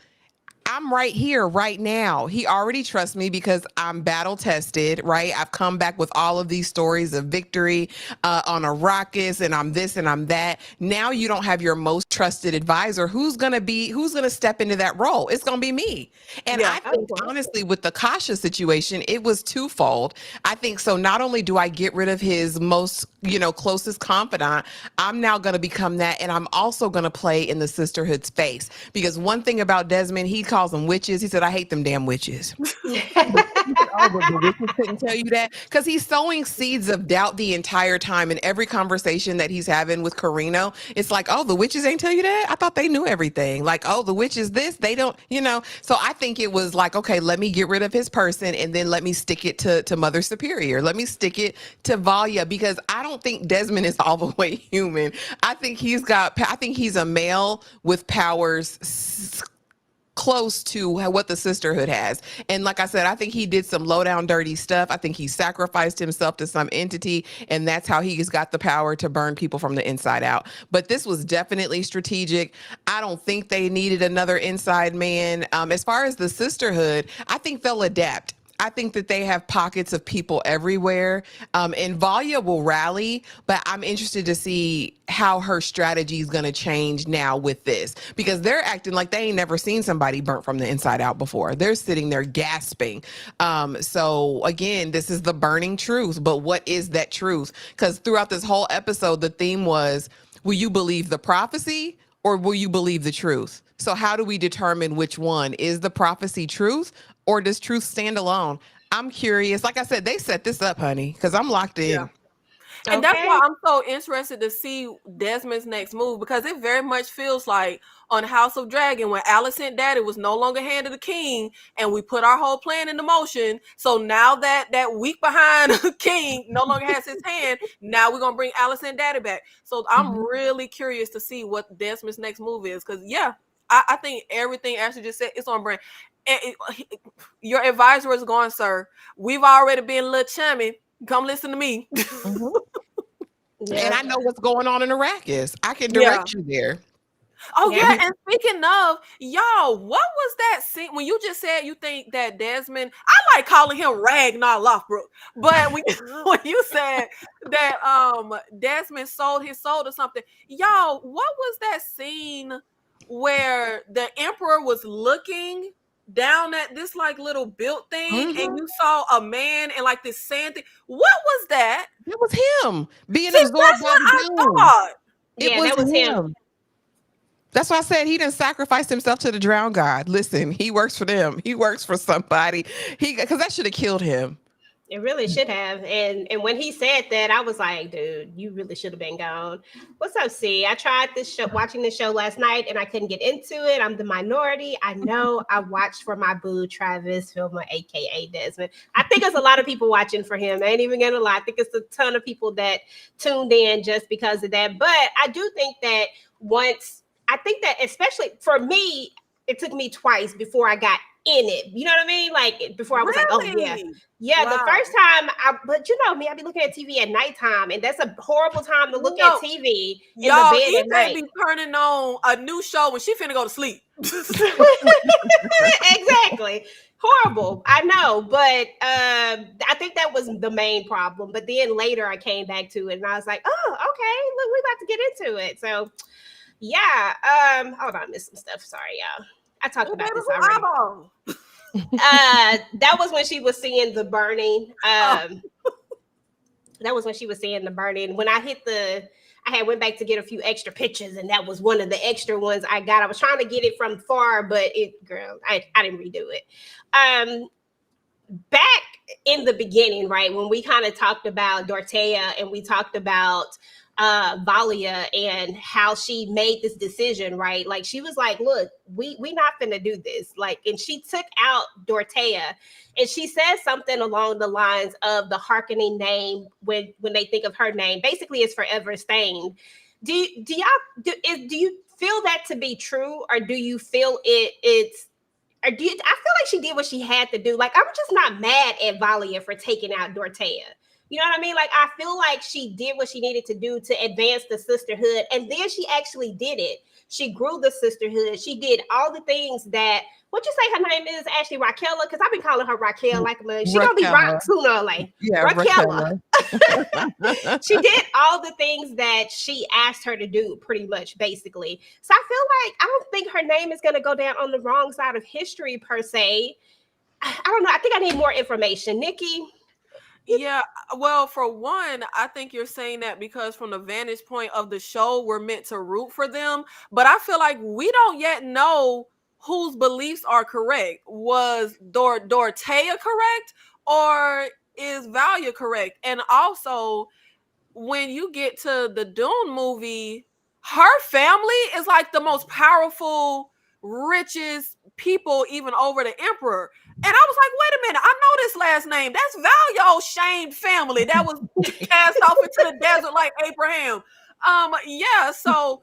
I'm right here, right now. He already trusts me because I'm battle tested, right? I've come back with all of these stories of victory on Arrakis, and I'm this and I'm that. Now you don't have your most trusted advisor. Who's gonna step into that role? It's gonna be me. And I think honestly, with the Kasha situation, it was twofold. I think so. Not only do I get rid of his most, closest confidant, I'm now gonna become that, and I'm also gonna play in the sisterhood's face. Because one thing about Desmond, he calls them witches. He said, I hate them damn witches. The witches couldn't tell you that because he's sowing seeds of doubt the entire time in every conversation that he's having with Carino. It's like, oh, the witches ain't tell you that? I thought they knew everything. Like, oh, the witches this, they don't, So I think it was like, okay, let me get rid of his person and then let me stick it to Mother Superior. Let me stick it to Valia because I don't think Desmond is all the way human. I think he's a male with powers close to what the sisterhood has. And like I said, I think he did some low down dirty stuff. I think he sacrificed himself to some entity, and that's how he's got the power to burn people from the inside out. But this was definitely strategic. I don't think they needed another inside man. As far as the sisterhood, I think they'll adapt. I think that they have pockets of people everywhere. And Valia will rally, but I'm interested to see how her strategy is going to change now with this because they're acting like they ain't never seen somebody burnt from the inside out before. They're sitting there gasping. So again, this is the burning truth, but what is that truth? Because throughout this whole episode, the theme was, will you believe the prophecy or will you believe the truth? So how do we determine which one? Is the prophecy truth or does truth stand alone? I'm curious. Like I said, they set this up, honey, because I'm locked in. Yeah. And that's why I'm so interested to see Desmond's next move because it very much feels like on House of Dragon when Alison Daddy was no longer hand of the king and we put our whole plan into motion. So now that weak behind king no longer has his hand, now we're going to bring Alison Daddy back. So I'm really curious to see what Desmond's next move is because, yeah, I think everything Ashley just said is on brand. Your advisor is gone, sir. We've already been a little chummy. Come listen to me. Mhm. Yeah. And I know what's going on in Arrakis. I can Yeah. direct you there. Oh Yeah. yeah, and speaking of, y'all, what was that scene when you just said you think that Desmond? I like calling him Ragnar Lothbrok, but when when you said that Desmond sold his soul to something, y'all, what was that scene where the Emperor was looking down at this like little built thing, and Mhm. you saw a man and like this sand thing? What was that? It was him being See, absorbed that's by what the I dune. thought. It Yeah, was that was him. him. That's why I said he didn't sacrifice himself to the drown god. Listen, he works for them. He works for somebody. Because that should have killed him. It really should have. And when he said that, I was like, dude, you really should have been gone. What's up, C? I tried this show, watching this show last night, and I couldn't get into it. I'm the minority. I know. I watched for my boo, Travis Filmer, aka Desmond. I think there's a lot of people watching for him. I ain't even gonna lie. I think it's a ton of people that tuned in just because of that. But I do think that I think that especially for me, it took me twice before I got in it. You know what I mean? Like before I was like, oh yeah. Really? Yeah, the Wow. first time but you know me, I be looking at TV at nighttime, and that's a horrible time to look at No, TV in the y'all, bed at EJ night. be turning on a new show when she finna go to sleep. Exactly. Horrible. I know, but I think that was the main problem. But then later I came back to it and I was like, oh, okay, look, we about to get into it. So yeah, hold on, I missed some stuff. Sorry, y'all. I talked Oh, about baby, this who already. eyeball? That was when she was seeing the burning. Oh, That was when she was seeing the burning. When I had went back to get a few extra pictures, and that was one of the extra ones I got. I was trying to get it from far, but I didn't redo it. Back in the beginning, right, when we kind of talked about Dortea and we talked about Valia and how she made this decision, right? Like she was like, look, we not gonna do this. Like, and she took out Dortea and she said something along the lines of the hearkening name when they think of her name, basically is forever stained. Do you feel that to be true, or do you feel it's or I feel like she did what she had to do. Like, I'm just not mad at Valia for taking out Dortea. You know what I mean? Like, I feel like she did what she needed to do to advance the sisterhood. And then she actually did it. She grew the sisterhood. She did all the things that, what you say her name is, Ashley Raquella? Because I've been calling her Raquel like she going to be Raquel. Rock sooner or later. Yeah, Raquella. Raquel. She did all the things that she asked her to do, pretty much, basically. So I feel like I don't think her name is going to go down on the wrong side of history per se. I don't know. I think I need more information. Nikki. yeah. Well, for one, I think you're saying that because from the vantage point of the show, we're meant to root for them. But I feel like we don't yet know whose beliefs are correct. Was Dortea correct, or is Valia correct? And also, when you get to the Dune movie, her family is like the most powerful, richest people, even over the Emperor. And I was like, wait a minute, I know this last name. That's Valio's shamed family that was cast off into the desert like Abraham. Yeah, so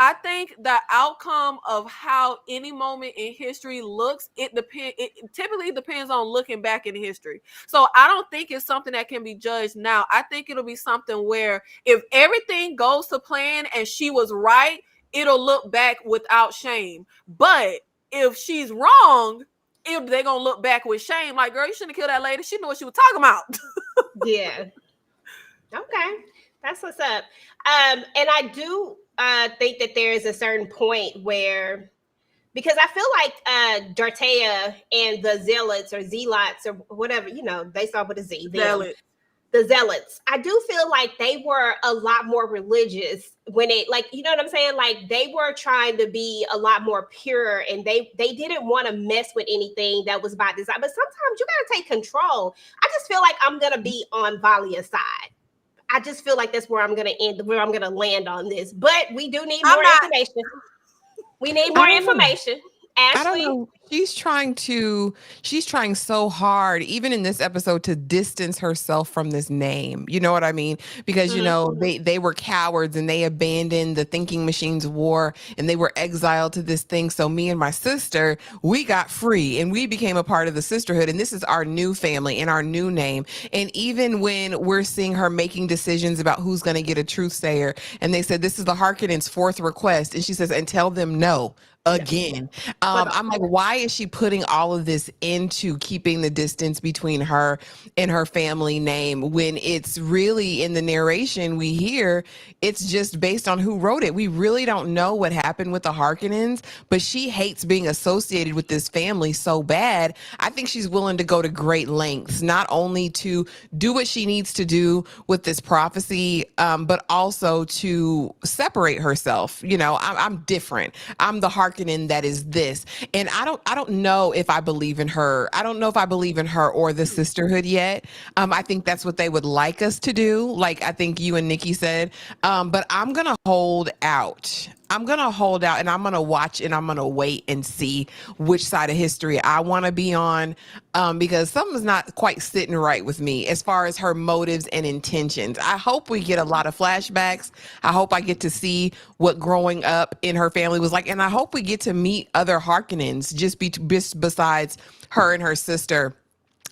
I think the outcome of how any moment in history looks, it typically depends on looking back in history. So I don't think it's something that can be judged now. I think it'll be something where if everything goes to plan and she was right, it'll look back without shame. But if she's wrong, they're gonna look back with shame. Like, girl, you shouldn't have killed that lady. She knew what she was talking about. Yeah. Okay. That's what's up. And I do think that there is a certain point where, because I feel like Dortea and the Zealots or Zealots or whatever, they start with a Z. The Zealots. I do feel like they were a lot more religious when it, like, you know what I'm saying? Like, they were trying to be a lot more pure, and they didn't want to mess with anything that was by design. But sometimes you got to take control. I just feel like I'm going to be on Valia's side. I just feel like that's where I'm going to end, where I'm going to land on this. But we do need more information. We need more information. I don't Ashley. know. she's trying to she's trying so hard even in this episode to distance herself from this name. You know what I mean? Because Mhm. they were cowards and they abandoned the thinking machines war and they were exiled to this thing. So me and my sister, we got free and we became a part of the sisterhood, and this is our new family and our new name. And even when we're seeing her making decisions about who's going to get a truth sayer, and they said this is the Harkonnen's fourth request, and she says, and tell them no No. again. For the I'm like, why is she putting all of this into keeping the distance between her and her family name when it's really in the narration we hear it's just based on who wrote it? We really don't know what happened with the Harkonnens, but she hates being associated with this family so bad. I think she's willing to go to great lengths, not only to do what she needs to do with this prophecy, but also to separate herself. I'm different. I'm the Harkonnen that is this, and I don't know if I believe in her. I don't know if I believe in her or the sisterhood yet. I think that's what they would like us to do, like I think you and Nikki said. But I'm gonna hold out. I'm going to hold out and I'm going to watch and I'm going to wait and see which side of history I want to be on, because something's not quite sitting right with me as far as her motives and intentions. I hope we get a lot of flashbacks. I hope I get to see what growing up in her family was like. And I hope we get to meet other Harkonnens just besides her and her sister.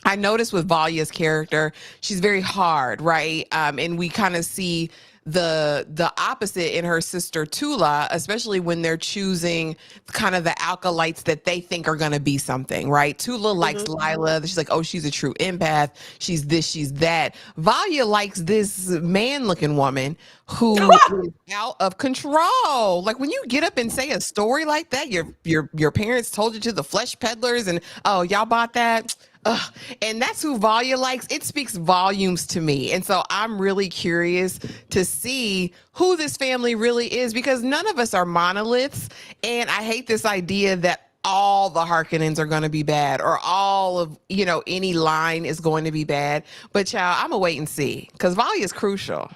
I noticed with Valya's character, she's very hard, right? And we kind of see the opposite in her sister Tula, especially when they're choosing kind of the acolytes that they think are going to be something, right? Tula likes Lila. She's like, oh, she's a true empath. She's this, she's that. Valya likes this man-looking woman who is out of control. Like when you get up and say a story like that, your parents told you to the flesh peddlers, and oh, y'all bought that. Ugh. And that's who Valya likes. It speaks volumes to me. And so I'm really curious to see who this family really is, because none of us are monoliths. And I hate this idea that all the Harkonnens are going to be bad, or all of, any line is going to be bad. But child, I'm going to wait and see, because Valya is crucial.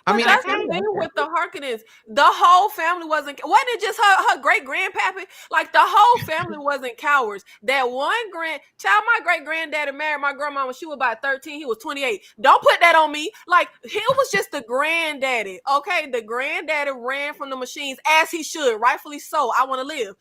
I But mean, I that's the kind of thing like her. with the Harkonnens. The whole family wasn't it just her great grandpappy? Like the whole family wasn't cowards. That one my great granddaddy married my grandma when she was about 13. He was 28. Don't put that on me. Like he was just the granddaddy. Okay. The granddaddy ran from the machines as he should, rightfully so. I want to live.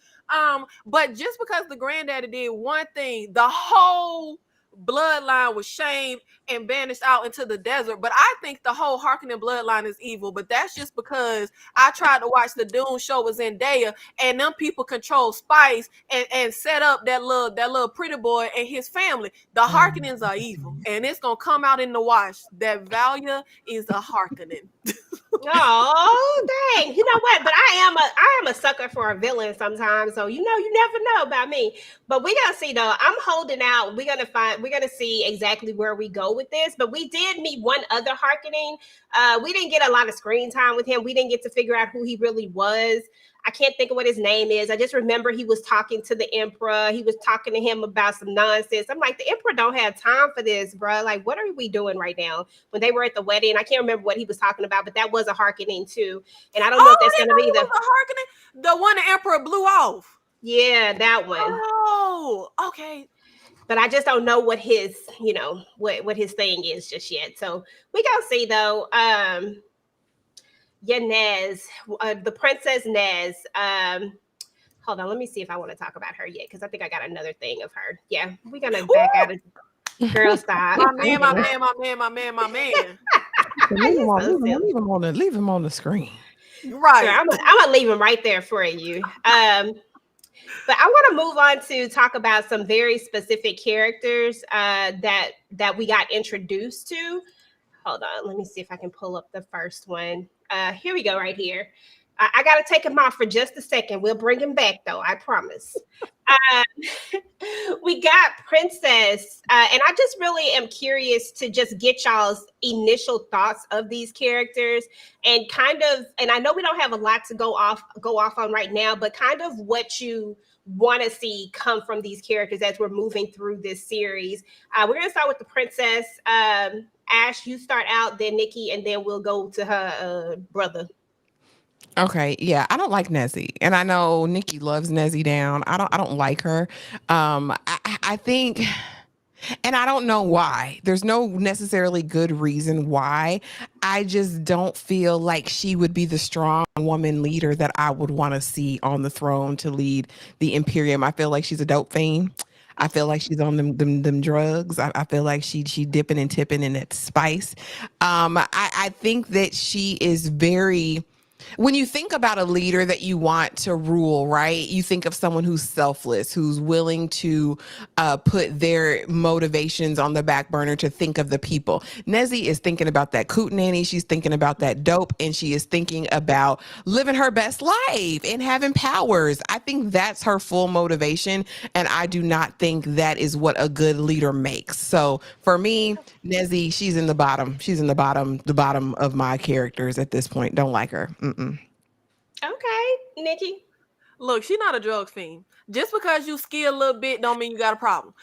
But just because the granddaddy did one thing, the whole bloodline was shamed and banished out into the desert. But I think the whole Harkonnen bloodline is evil. But that's just because I tried to watch the Dune show with Zendaya, and them people control Spice and set up that little pretty boy and his family. The Harkonnens are evil, and it's gonna come out in the wash that Valya is a Harkonnen. Oh, dang. You know what? But I am a sucker for a villain sometimes. So you never know about me. But we gotta see though. I'm holding out. We're gonna see exactly where we go with this. But we did meet one other Harkonnen. We didn't get a lot of screen time with him. We didn't get to figure out who he really was. I can't think of what his name is. I just remember he was talking to the emperor. He was talking to him about some nonsense. I'm like, the emperor don't have time for this, bro. Like, what are we doing right now? When they were at the wedding, I can't remember what he was talking about, but that was a Harkonnen too. And I don't know Oh, if that's I going didn't to know be he was a Harkonnen. The one the emperor blew off. that one. Oh, okay. But I just don't know what his, what his thing is just yet. So we gonna see though. Nez, the Princess Nez. Hold on, let me see if I want to talk about her yet, because I think I got another thing of her. Yeah, we're gonna back out of girl style. My man, my man, my man, my man, my man. So silly. Leave him on the screen. Right. Sure, I'm gonna leave him right there for you. But I want to move on to talk about some very specific characters that we got introduced to. Hold on, let me see if I can pull up the first one. Here we go, right here. I got to take him off for just a second. We'll bring him back, though, I promise. We got Princess, and I just really am curious to just get y'all's initial thoughts of these characters, and and I know we don't have a lot to go off on right now, but kind of what you want to see come from these characters as we're moving through this series. We're going to start with the Princess. Ash, you start out, then Nikki, and then we'll go to her brother. Okay, yeah, I don't like Nezzy, and I know Nikki loves Nezzy down. I don't like her. I think, and I don't know why. There's no necessarily good reason why. I just don't feel like she would be the strong woman leader that I would want to see on the throne to lead the Imperium. I feel like she's a dope fiend. I feel like she's on them drugs. I feel like she dipping and tipping in that spice. I think that she is very, when you think about a leader that you want to rule, right? You think of someone who's selfless, who's willing to put their motivations on the back burner to think of the people. Nezzy is thinking about that coot nanny. She's thinking about that dope, and she is thinking about living her best life and having powers. I think that's her full motivation, and I do not think that is what a good leader makes. So for me, Nezzy, she's in the bottom. She's in the bottom of my characters at this point. Don't like her. Mm-mm. Okay, Nikki. Look, she's not a drug fiend. Just because you ski a little bit don't mean you got a problem.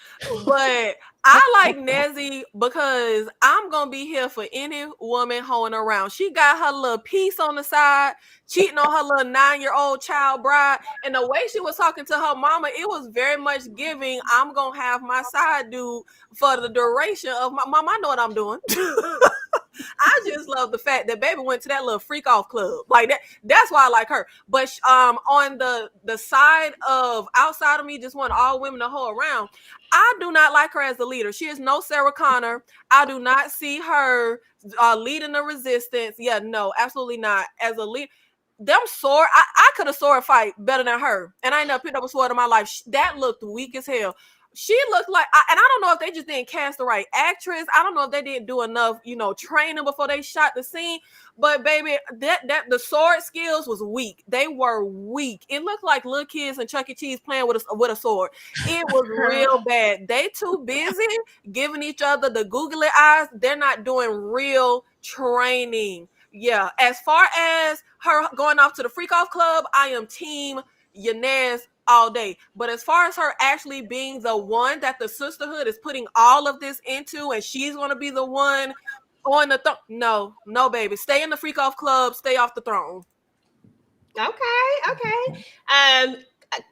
But I like Nezzy because I'm gonna be here for any woman hoeing around. She got her little piece on the side, cheating on her little 9-year-old child bride, and the way she was talking to her mama, it was very much giving. I'm gonna have my side dude for the duration of my mom. I know what I'm doing. I just love the fact that baby went to that little freak off club like that. That's why I like her. But on the side of outside of me, just want all women to hoe around. I do not like her as a leader. She is no Sarah Connor. I do not see her leading the resistance. Yeah, no, absolutely not. As a leader, them sword, I could have sword fight better than her, and I never picked up a sword in my life. That looked weak as hell. She looked like, and I don't know if they just didn't cast the right actress. I don't know if they didn't do enough, training before they shot the scene. But baby, that the sword skills was weak. They were weak. It looked like little kids in Chuck E. Cheese playing with a sword. It was real bad. They too busy giving each other the googly eyes. They're not doing real training. Yeah. As far as her going off to the freak off club, I am team Yanez all day. But as far as her actually being the one that the sisterhood is putting all of this into, and she's going to be the one on the throne, no, baby, stay in the freak off club, stay off the throne. Okay.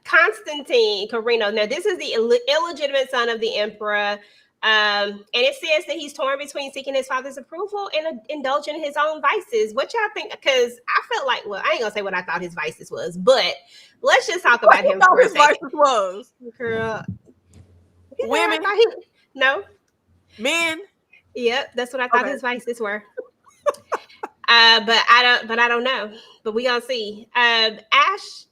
Constantine Carino. Now, this is the illegitimate son of the emperor. And it says that he's torn between seeking his father's approval and indulging his own vices. What y'all think? Because I felt like, well, I ain't gonna say what I thought his vices was, but let's just talk about him for a second. Vices was girl, women, no, men. Yep, that's what I thought his vices were. But I don't know. But we gonna see. Ash,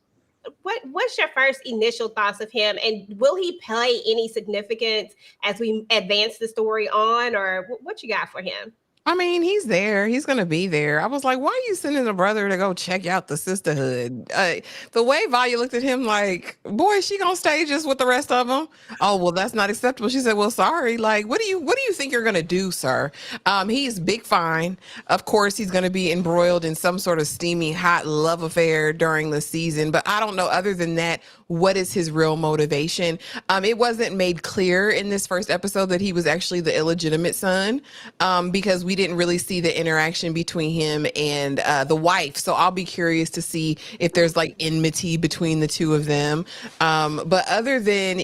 what's your first initial thoughts of him, and will he play any significance as we advance the story on, or what you got for him? I mean, he's there. He's going to be there. I was like, why are you sending a brother to go check out the sisterhood? The way Valia looked at him like, boy, is she going to stay just with the rest of them? Oh, well, that's not acceptable. She said, well, sorry. Like, what do you think you're going to do, sir? He's big fine. Of course, he's going to be embroiled in some sort of steamy, hot love affair during the season. But I don't know, other than that, what is his real motivation? It wasn't made clear in this first episode that he was actually the illegitimate son, because we didn't really see the interaction between him and the wife. So I'll be curious to see if there's like enmity between the two of them. But other than,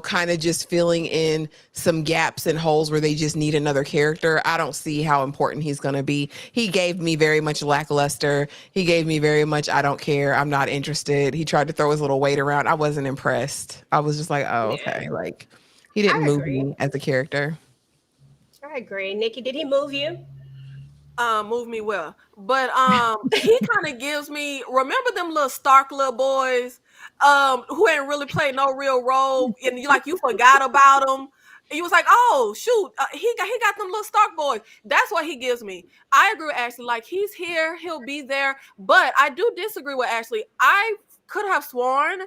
kind of just filling in some gaps and holes where they just need another character, I don't see how important he's going to be. He gave me very much lackluster. He gave me very much, I don't care, I'm not interested. He tried to throw his little weight around. I wasn't impressed. I was just like, oh, okay. Like, he didn't move me as a character. I agree. Nikki, did he move you? Move me well. But he kind of gives me, remember them little Stark little boys who ain't really played no real role, and you forgot about them. And you was like, oh shoot, he got them little Stark boys. That's what he gives me. I agree with Ashley. Like, he's here, he'll be there. But I do disagree with Ashley. I could have sworn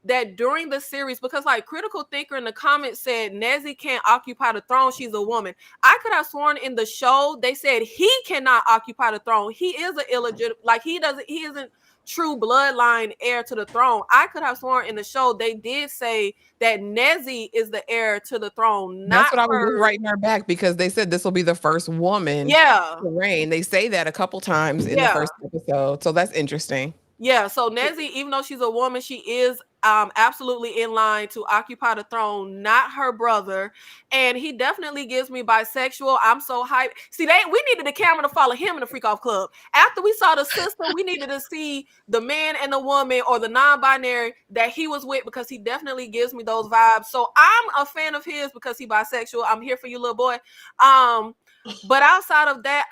that during the series, because like Critical Thinker in the comments said Nezzy can't occupy the throne, she's a woman. I could have sworn in the show they said he cannot occupy the throne. He is an illegitimate, like he isn't true bloodline heir to the throne. I could have sworn in the show they did say that Nezzy is the heir to the throne, That's not what I was just her. writing her back because they said this will be the first woman Yeah, to reign. They say that a couple times in the yeah. first episode, so that's interesting. Yeah, so Nezzy, even though she's a woman, she is absolutely in line to occupy the throne, not her brother. And he definitely gives me bisexual. I'm so hyped. See, we needed the camera to follow him in the Freak Off Club. After we saw the sister, we needed to see the man and the woman or the non-binary that he was with, because he definitely gives me those vibes. So I'm a fan of his because he bisexual. I'm here for you, little boy. But outside of that,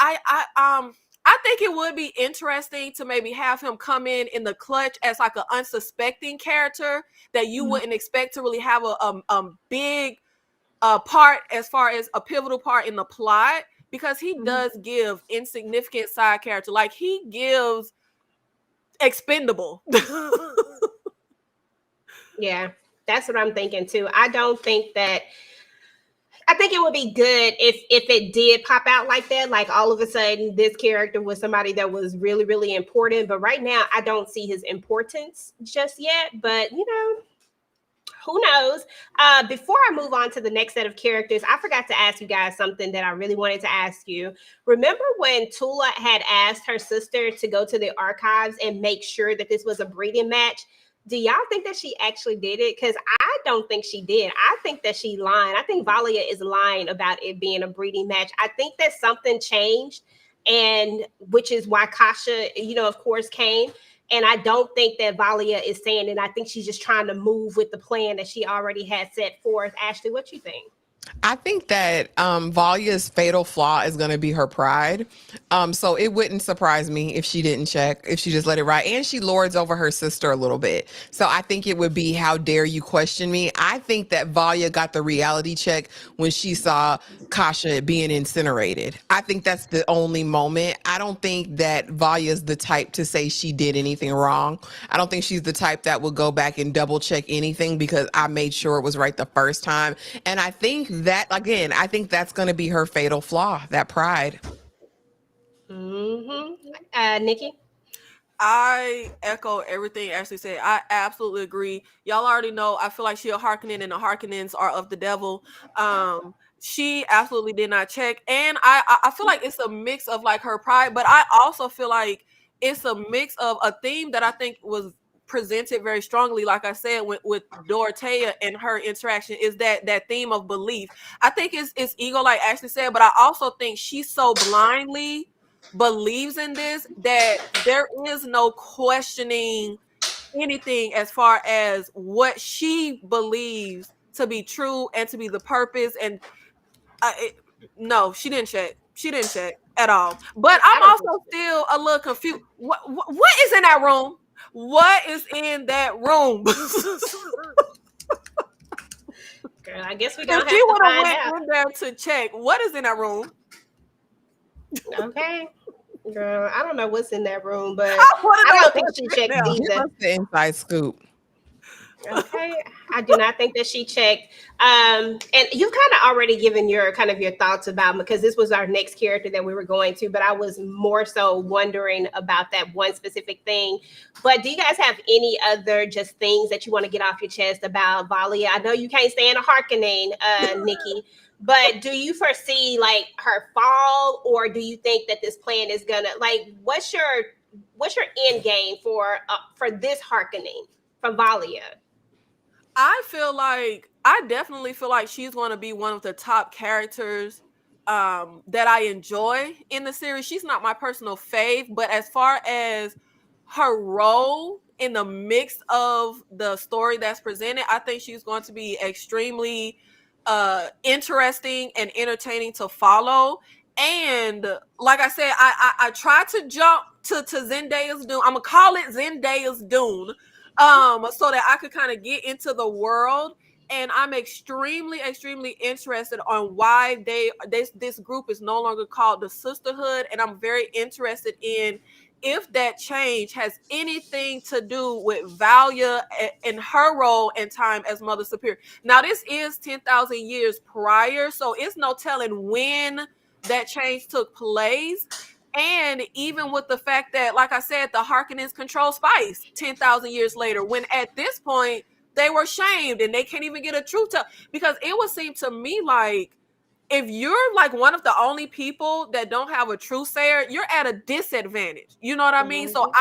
I think it would be interesting to maybe have him come in the clutch as like an unsuspecting character that you wouldn't expect to really have a big part, as far as a pivotal part in the plot, because he does give insignificant side character. Like, he gives expendable. Yeah, that's what I'm thinking too. I think it would be good if it did pop out like that, like all of a sudden this character was somebody that was really, really important. But right now, I don't see his importance just yet. But who knows? Before I move on to the next set of characters, I forgot to ask you guys something that I really wanted to ask you. Remember when Tula had asked her sister to go to the archives and make sure that this was a breeding match? Do y'all think that she actually did it? Because I don't think she did. I think that she lied. I think Valia is lying about it being a breeding match. I think that something changed, and which is why Kasha, of course, came. And I don't think that Valia is saying it. I think she's just trying to move with the plan that she already had set forth. Ashley, what you think? I think that Valia's fatal flaw is going to be her pride. So it wouldn't surprise me if she didn't check, if she just let it ride. And she lords over her sister a little bit. So I think it would be, how dare you question me? I think that Valia got the reality check when she saw Kasha being incinerated. I think that's the only moment. I don't think that Valia's the type to say she did anything wrong. I don't think she's the type that will go back and double check anything because I made sure it was right the first time. And I think that, again, I think that's going to be her fatal flaw, that pride. Nikki? I echo everything Ashley said. I absolutely agree. Y'all already know, I feel like she a Harkonnen, and the Harkonnens are of the devil. She absolutely did not check. And I feel like it's a mix of like her pride, but I also feel like it's a mix of a theme that I think was presented very strongly, like I said, with Dorothea and her interaction, is that theme of belief. I think it's ego, like Ashley said, but I also think she so blindly believes in this that there is no questioning anything as far as what she believes to be true and to be the purpose. And no, she didn't check. She didn't check at all. But I I'm don't think also still a little confused. What is in that room? What is in that room? Girl, I guess we're gonna If have she to would have find went out. in there to check, what is in that room? Okay. Girl, I don't know what's in that room, but I want to I know don't think what's she in checked there. Give either. us the inside scoop. Okay. I do not think that she checked. And you've kind of already given your thoughts about, because this was our next character that we were going to, but I was more so wondering about that one specific thing. But do you guys have any other just things that you want to get off your chest about Valia? I know you can't stand a Harkonnen, Nikki, but do you foresee like her fall, or do you think that this plan is gonna, like, what's your end game for this Harkonnen from Valia? I definitely feel like she's going to be one of the top characters that I enjoy in the series. She's not my personal fave, but as far as her role in the mix of the story that's presented, I think she's going to be extremely interesting and entertaining to follow. And like I said, I tried to jump to Zendaya's Dune. I'm gonna call it Zendaya's Dune, so that I could kind of get into the world. And I'm extremely interested on why this group is no longer called the Sisterhood. And I'm very interested in if that change has anything to do with Valia and her role and time as Mother Superior. Now, this is 10,000 years prior, so it's no telling when that change took place. And even with the fact that, like I said, the Harkonnens control spice 10,000 years later, when at this point they were shamed and they can't even get a truth tell. Because it would seem to me like if you're like one of the only people that don't have a truth sayer, you're at a disadvantage. You know what I mean? So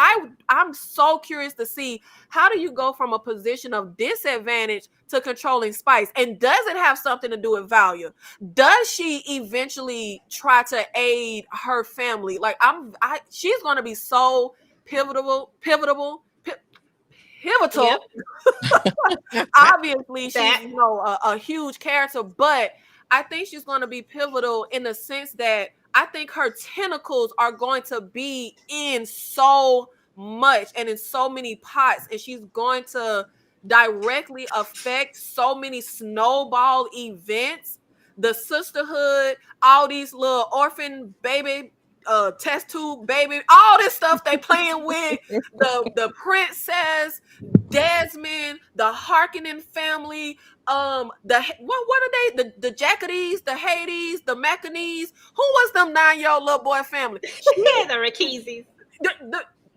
I'm so curious to see, how do you go from a position of disadvantage to controlling spice? And does it have something to do with value? Does she eventually try to aid her family? Like she's going to be so pivotal. Yep. Obviously, she's That. a huge character, but I think she's going to be pivotal in the sense that I think her tentacles are going to be in so much and in so many pots, and she's going to directly affect so many snowball events. The Sisterhood, all these little orphan baby, test tube baby, all this stuff they playing with, the princess, Desmond, the Harkonnen family, what are they? The Jackadees, the Hades, the Macanese. Who was them 9-year-old little boy family? The Rakizis.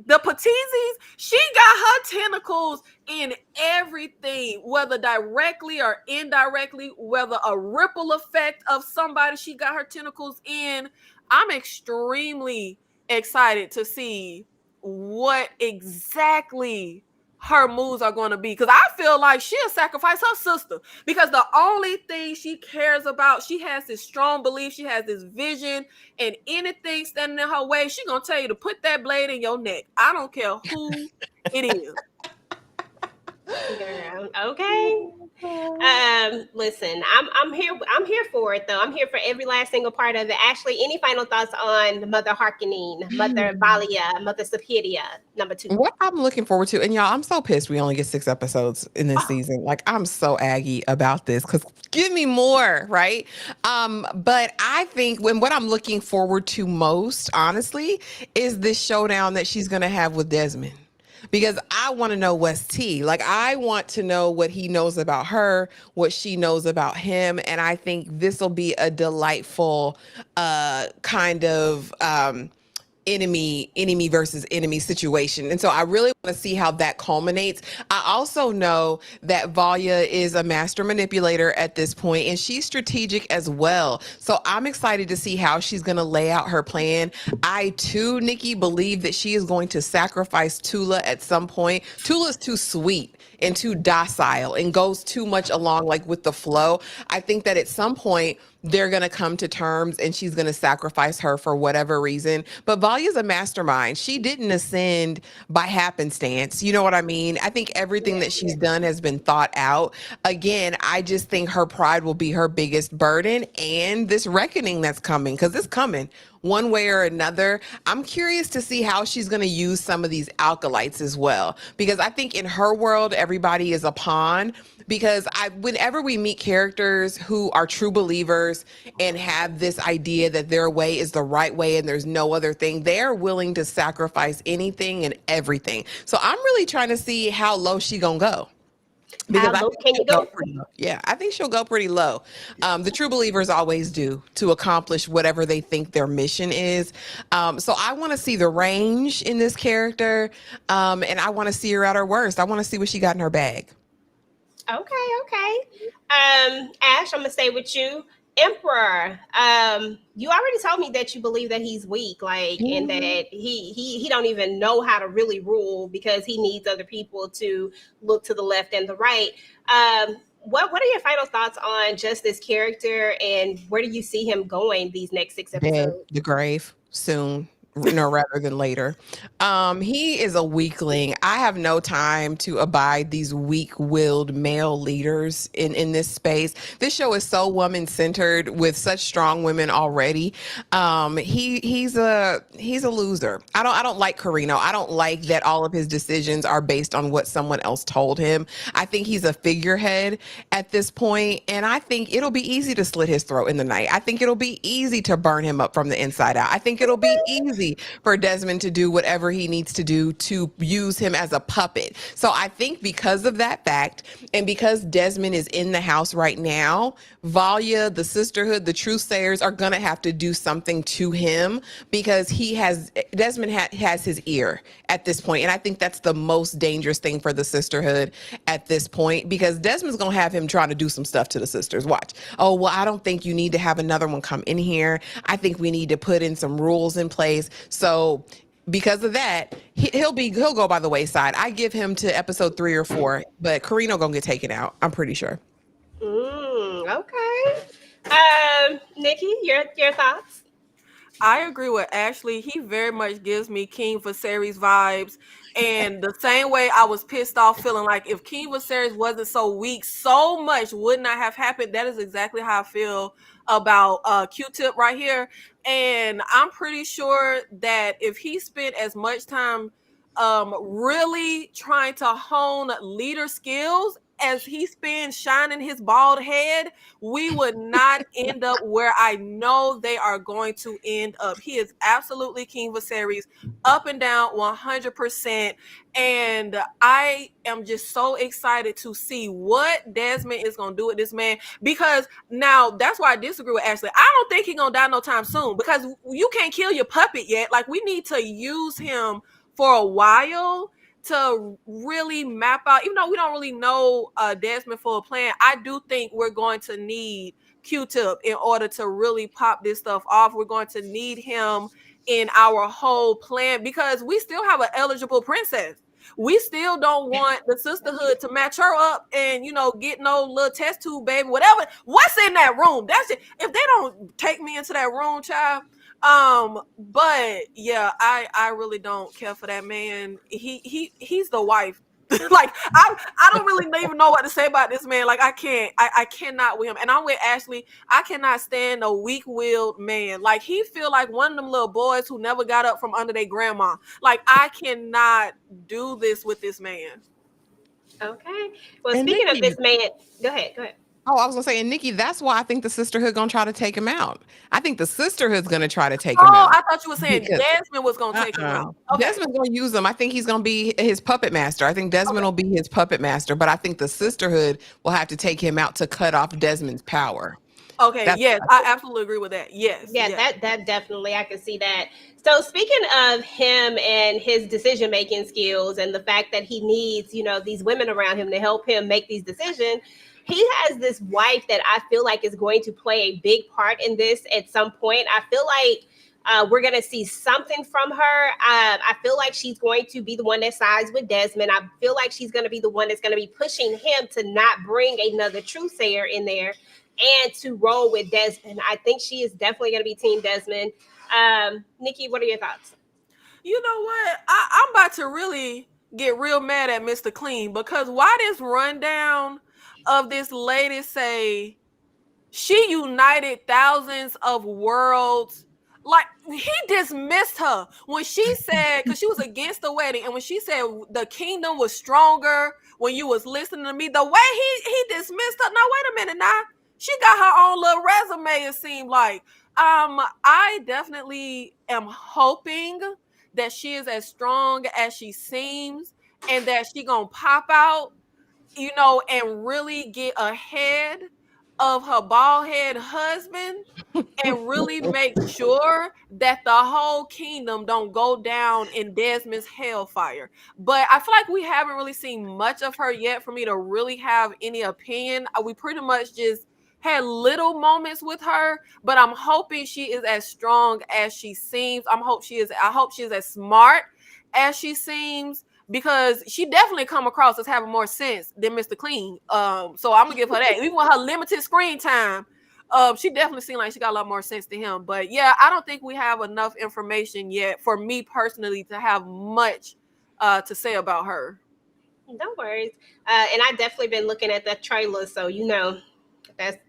The Patizis, she got her tentacles in everything, whether directly or indirectly, whether a ripple effect of somebody she got her tentacles in. I'm extremely excited to see what exactly her moves are going to be, because I feel like she'll sacrifice her sister, because the only thing she cares about, she has this strong belief, she has this vision, and anything standing in her way, she gonna tell you to put that blade in your neck. I don't care who it is. Girl, okay. Listen, I'm here for it though. I'm here for every last single part of it. Ashley, any final thoughts on Mother Harkonnen, Mother Valia, Mother Superior, number 2? What I'm looking forward to, and y'all, I'm so pissed we only get 6 episodes in this season. Like, I'm so aggy about this because give me more, right? But I think what I'm looking forward to most, honestly, is this showdown that she's gonna have with Desmond. Because I want to know what's tea. Like, I want to know what he knows about her, what she knows about him. And I think this will be a delightful kind of enemy versus enemy situation. And so I really want to see how that culminates. I also know that Valia is a master manipulator at this point, and she's strategic as well. So I'm excited to see how she's going to lay out her plan. I too, Nikki, believe that she is going to sacrifice Tula at some point. Tula's too sweet and too docile and goes too much along like with the flow. I think that at some point they're going to come to terms and she's going to sacrifice her for whatever reason. But Valia's a mastermind. She didn't ascend by happenstance. You know what I mean? I think everything that she's done has been thought out. Again, I just think her pride will be her biggest burden, and this reckoning that's coming, because it's coming one way or another. I'm curious to see how she's going to use some of these alkalites as well, because I think in her world, everybody is a pawn. Because whenever we meet characters who are true believers and have this idea that their way is the right way and there's no other thing, they're willing to sacrifice anything and everything. So I'm really trying to see how low she gonna go. How low can you go? Yeah, I think she'll go pretty low. The true believers always do, to accomplish whatever they think their mission is. So I want to see the range in this character, and I want to see her at her worst. I want to see what she got in her bag. Okay. Ash, I'm gonna stay with you. Emperor, you already told me that you believe that he's weak, like, and that he don't even know how to really rule because he needs other people to look to the left and the right. What are your final thoughts on just this character, and where do you see him going these next 6 episodes? The grave soon. No, rather than later. He is a weakling. I have no time to abide these weak-willed male leaders in this space. This show is so woman-centered with such strong women already. He's a loser. I don't like Carino. I don't like that all of his decisions are based on what someone else told him. I think he's a figurehead at this point, and I think it'll be easy to slit his throat in the night. I think it'll be easy to burn him up from the inside out. I think it'll be easy easy for Desmond to do whatever he needs to do to use him as a puppet. So I think because of that fact, and because Desmond is in the house right now, Valia, the Sisterhood, the Truthsayers are going to have to do something to him, because Desmond has his ear at this point. And I think that's the most dangerous thing for the Sisterhood at this point, because Desmond's going to have him trying to do some stuff to the sisters. Watch. Oh, well, I don't think you need to have another one come in here. I think we need to put in some rules in place. So because of that, he'll go by the wayside. I give him to episode 3 or 4, but Carino gonna get taken out, I'm pretty sure. Okay. Nikki, your thoughts? I agree with Ashley. He very much gives me King Viserys vibes. And the same way I was pissed off feeling like if King Viserys wasn't so weak, so much would not have happened. That is exactly how I feel about Q-Tip right here. And I'm pretty sure that if he spent as much time really trying to hone leader skills as he spends shining his bald head, we would not end up where I know they are going to end up. He is absolutely King Viserys, up and down 100%. And I am just so excited to see what Desmond is going to do with this man, because now that's why I disagree with Ashley. I don't think he's going to die no time soon, because you can't kill your puppet yet. Like, we need to use him for a while to really map out, even though we don't really know Desmond for a plan. I do think we're going to need Q-Tip in order to really pop this stuff off. We're going to need him in our whole plan, because we still have an eligible princess. We still don't want the Sisterhood to match her up and, get no little test tube baby, whatever. What's in that room? That's it. If they don't take me into that room, child. But yeah, I really don't care for that man. He's the wife. Like, I don't really even know what to say about this man. Like, I cannot with him. And I'm with Ashley. I cannot stand a weak-willed man. Like, he feel like one of them little boys who never got up from under their grandma. Like, I cannot do this with this man. Okay. Well, And speaking Nikki, of this man, go ahead. Oh, I was gonna say, and Nikki, that's why I think the Sisterhood gonna try to take him out. I think the Sisterhood's gonna try to take him Oh, out. I thought you were saying Because Desmond was going to take him out. Okay. Desmond's gonna use him. I think he's gonna be his puppet master. I think Desmond will be his puppet master, but I think the Sisterhood will have to take him out to cut off Desmond's power. Okay, yes, I absolutely agree with that. Yes. Yeah, yes. that definitely, I can see that. So speaking of him and his decision-making skills and the fact that he needs, these women around him to help him make these decisions, he has this wife that I feel like is going to play a big part in this at some point. I feel like we're going to see something from her. I feel like she's going to be the one that sides with Desmond. I feel like she's going to be the one that's going to be pushing him to not bring another truthsayer in there and to roll with Desmond. I think she is definitely going to be Team Desmond. Nikki, what are your thoughts? You know what? I'm about to really get real mad at Mr. Clean, because why this rundown of this lady say she united thousands of worlds? Like, he dismissed her when she said, because she was against the wedding, and when she said the kingdom was stronger when you was listening to me, the way he dismissed her. Now, wait a minute now. She got her own little resume, it seemed like. I definitely am hoping that she is as strong as she seems, and that she gonna pop out, and really get ahead of her bald head husband, and really make sure that the whole kingdom don't go down in Desmond's hellfire. But I feel like we haven't really seen much of her yet for me to really have any opinion. We pretty much just had little moments with her, but I'm hoping she is as strong as she seems. I hope she is as smart as she seems, because she definitely come across as having more sense than Mr. Clean. So I'm gonna give her that. Even with her limited screen time, she definitely seemed like she got a lot more sense to him. But yeah, I don't think we have enough information yet for me personally to have much to say about her. No worries. And I definitely been looking at that trailer, so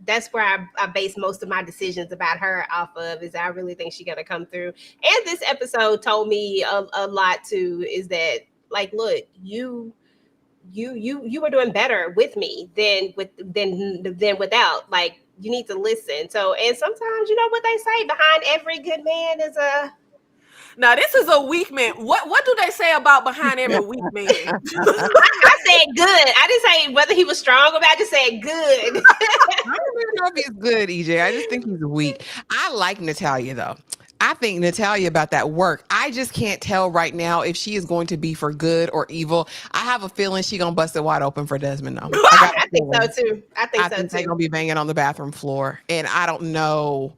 that's where I base most of my decisions about her off of. Is I really think she's gonna come through. And this episode told me a lot too. Is that, like, look, you were doing better with me than without. Like, you need to listen. So, and sometimes, what they say, behind every good man is a Now this is a weak man. What do they say about behind every weak man? I said good. I didn't say whether he was strong or bad. I just said good. I don't even know if he's good, EJ. I just think he's weak. I like Natalia though. I think Natalia about that work. I just can't tell right now if she is going to be for good or evil. I have a feeling she's gonna bust it wide open for Desmond though. I got a I think so feeling. too. I think I so think they're too. gonna be banging on the bathroom floor, and I don't know.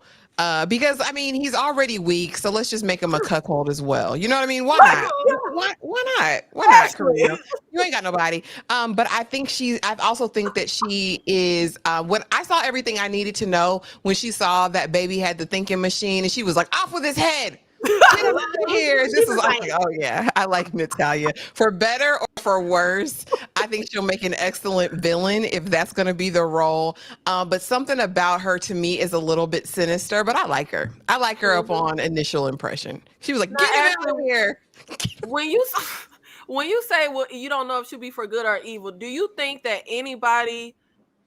Because I mean he's already weak, so let's just make him a cuckold as well. You know what I mean? Why not? Why not? Why not, Ashley. Karina? You ain't got nobody. But I think I also think that she is. When I saw everything I needed to know when she saw that baby had the thinking machine, and she was like, "Off with his head." Get him out of here. She This is was I was like, like, oh yeah, I like Natalia. For better or for worse, I think she'll make an excellent villain if that's going to be the role. But something about her to me is a little bit sinister, but I like her. I like her upon initial impression. She was like, Now, get him out of Ashley, here. when you when you say well, you don't know if she'll be for good or evil, do you think that anybody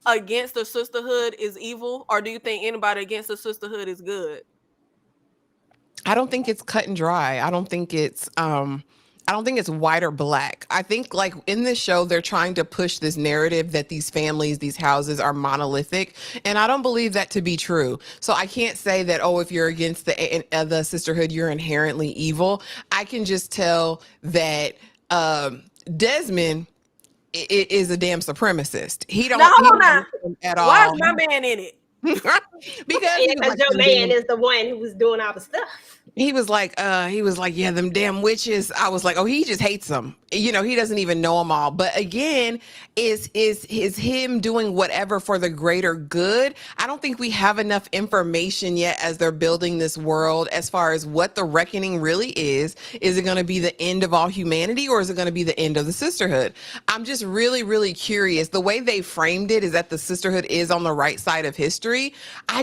against the sisterhood is evil, or do you think anybody against the sisterhood is good? I don't think it's cut and dry. I don't think it's white or black. I think like in this show they're trying to push this narrative that these families, these houses are monolithic, and I don't believe that to be true. So I can't say that if you're against the sisterhood you're inherently evil. I can just tell that Desmond is a damn supremacist. He Now don't hold on now. at Why is all. my man in it? Because yeah, he was because like Joe them Man damn is the one who was doing all the stuff. he was like, yeah, them damn witches. I was like, oh, he just hates them. You know, he doesn't even know them all. But again, is him doing whatever for the greater good? I don't think we have enough information yet as they're building this world as far as what the reckoning really is. Is it going to be the end of all humanity, or is it going to be the end of the sisterhood? I'm just really, really curious. The way they framed it is that the sisterhood is on the right side of history. I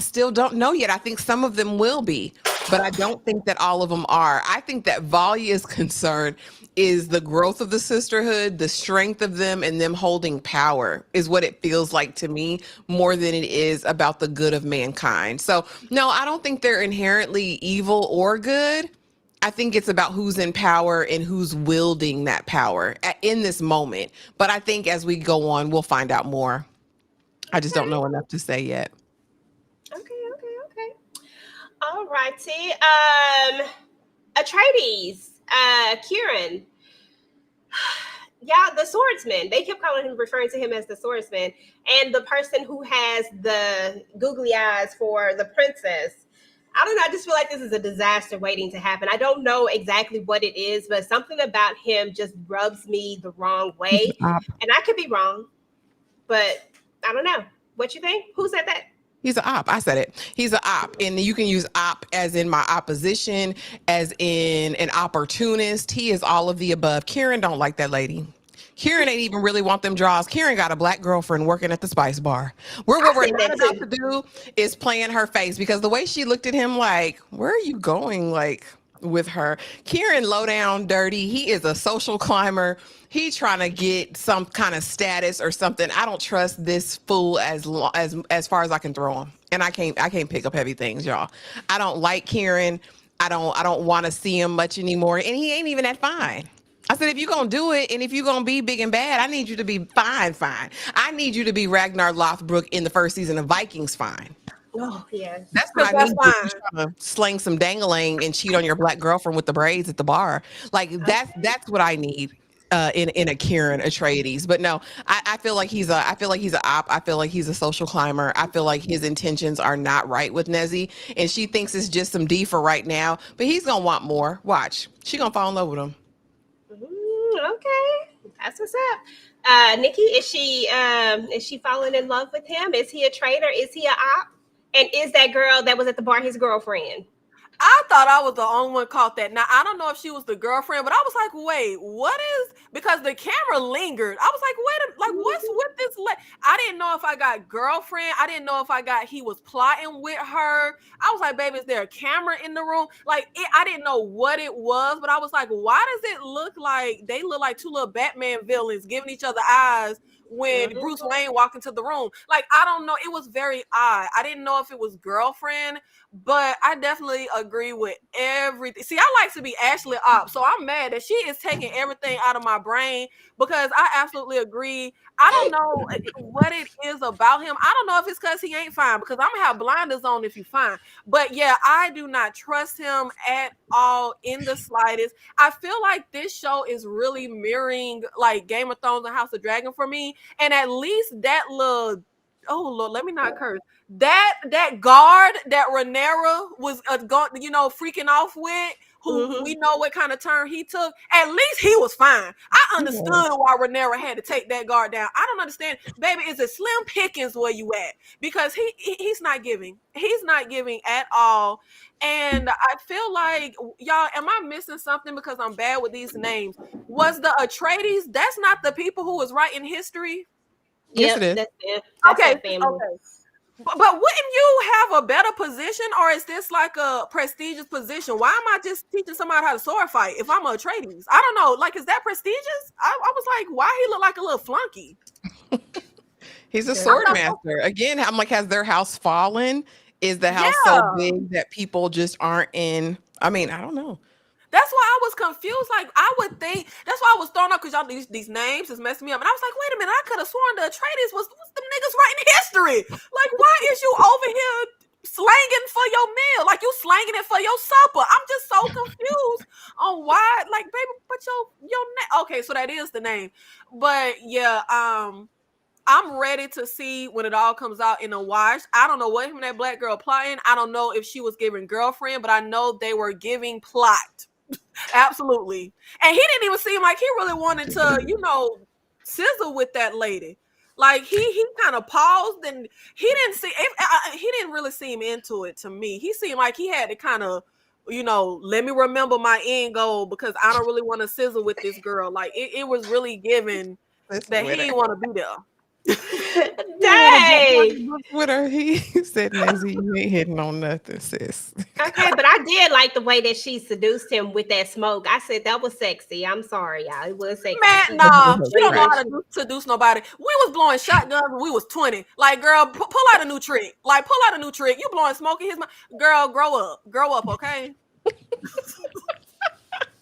still don't know yet. I think some of them will be, but I don't think that all of them are. I think that Valia is concerned is the growth of the sisterhood, the strength of them, and them holding power is what it feels like to me more than it is about the good of mankind. So no, I don't think they're inherently evil or good. I think it's about who's in power and who's wielding that power in this moment. But I think as we go on, we'll find out more. I just don't know enough to say yet. Okay. All righty. Atreides, Kieran. Yeah, the swordsman. They kept calling him, referring to him as the swordsman, and the person who has the googly eyes for the princess. I don't know. I just feel like this is a disaster waiting to happen. I don't know exactly what it is, but something about him just rubs me the wrong way, and I could be wrong, but I don't know. What you think? Who said that? He's an op. I said it. He's an op. And you can use op as in my opposition, as in an opportunist. He is all of the above. Kieran don't like that lady. Kieran ain't even really want them draws. Kieran got a black girlfriend working at the Spice Bar. What we're not about to do is play in her face, because the way she looked at him like, where are you going? Like, with her. Kieran low down dirty. He is a social climber. He trying to get some kind of status or something. I don't trust this fool as far as I can throw him. And I can't pick up heavy things, y'all. I don't like Kieran. I don't want to see him much anymore. And he ain't even that fine. I said, if you're going to do it, and if you're going to be big and bad, I need you to be fine. I need you to be Ragnar Lothbrok in the first season of Vikings fine. Oh, yeah. That's what I mean. You're trying to sling some dangling and cheat on your black girlfriend with the braids at the bar. Like that's what I need in a Kieran Atreides. But no, I feel like he's an op. I feel like he's a social climber. I feel like his intentions are not right with Nezzy, and she thinks it's just some D for right now. But he's gonna want more. Watch, she gonna fall in love with him. Okay, that's what's up. Nikki, is she falling in love with him? Is he a traitor? Is he a op? And is that girl that was at the bar his girlfriend? I thought I was the only one caught that. Now, I don't know if she was the girlfriend, but I was like, wait, what is, because the camera lingered. I was like, what's with this? I didn't know if I got girlfriend. I didn't know if I got, he was plotting with her. I was like, baby, is there a camera in the room? I didn't know what it was, but I was like, why does it look like they look like two little Batman villains giving each other eyes when Bruce Wayne walked into the room. Like, I don't know. It was very odd. I didn't know if it was girlfriend, but I definitely agree with everything. See, I like to be Ashley Opp, so I'm mad that she is taking everything out of my brain because I absolutely agree. I don't know what it is about him. I don't know if it's because he ain't fine, because I'm going to have blinders on if you fine. But yeah, I do not trust him at all in the slightest. I feel like this show is really mirroring like Game of Thrones and House of Dragon for me. And at least that little, oh Lord, let me not curse. That guard that Rhaenyra was freaking off with, who we know what kind of turn he took, at least he was fine. I understood why Rhaenyra had to take that guard down. I don't understand. Baby, is it slim pickings where you at? Because he's not giving. He's not giving at all. And I feel like, y'all, am I missing something because I'm bad with these names? Was the Atreides, that's not the people who was writing history? Yes, it is. That's it. Okay. But wouldn't you have a better position, or is this like a prestigious position? Why am I just teaching somebody how to sword fight if I'm a Atreides? I don't know. Like, is that prestigious? I was like, why he look like a little flunky? He's a sword master. Again, I'm like, has their house fallen? Is the house so big that people just aren't in? I mean, I don't know. That's why I was confused. Like, I would think, that's why I was thrown up, because y'all, these names is messing me up. And I was like, wait a minute, I could have sworn the Atreides was them niggas writing history. Like, why is you over here slanging for your meal? Like, you slanging it for your supper. I'm just so confused on why. Like, baby, but your name. Okay, so that is the name. But yeah, I'm ready to see when it all comes out in a wash. I don't know what him and that black girl plotting. I don't know if she was giving girlfriend, but I know they were giving plot. Absolutely. And he didn't even seem like he really wanted to, sizzle with that lady. Like, he kind of paused, and he didn't really seem into it to me. He seemed like he had to kind of, let me remember my end goal, because I don't really want to sizzle with this girl. Like, it was really given that he didn't want to be there. Dang. With her, he said, Nancy, you ain't hitting on nothing, sis. Okay, but I did like the way that she seduced him with that smoke. I said that was sexy. I'm sorry, y'all. It was sexy. Man, nah, she don't know how to seduce nobody. We was blowing shotguns when we was 20. Like, girl, pull out a new trick. Like, pull out a new trick. You blowing smoke in his mouth. Girl, grow up, okay?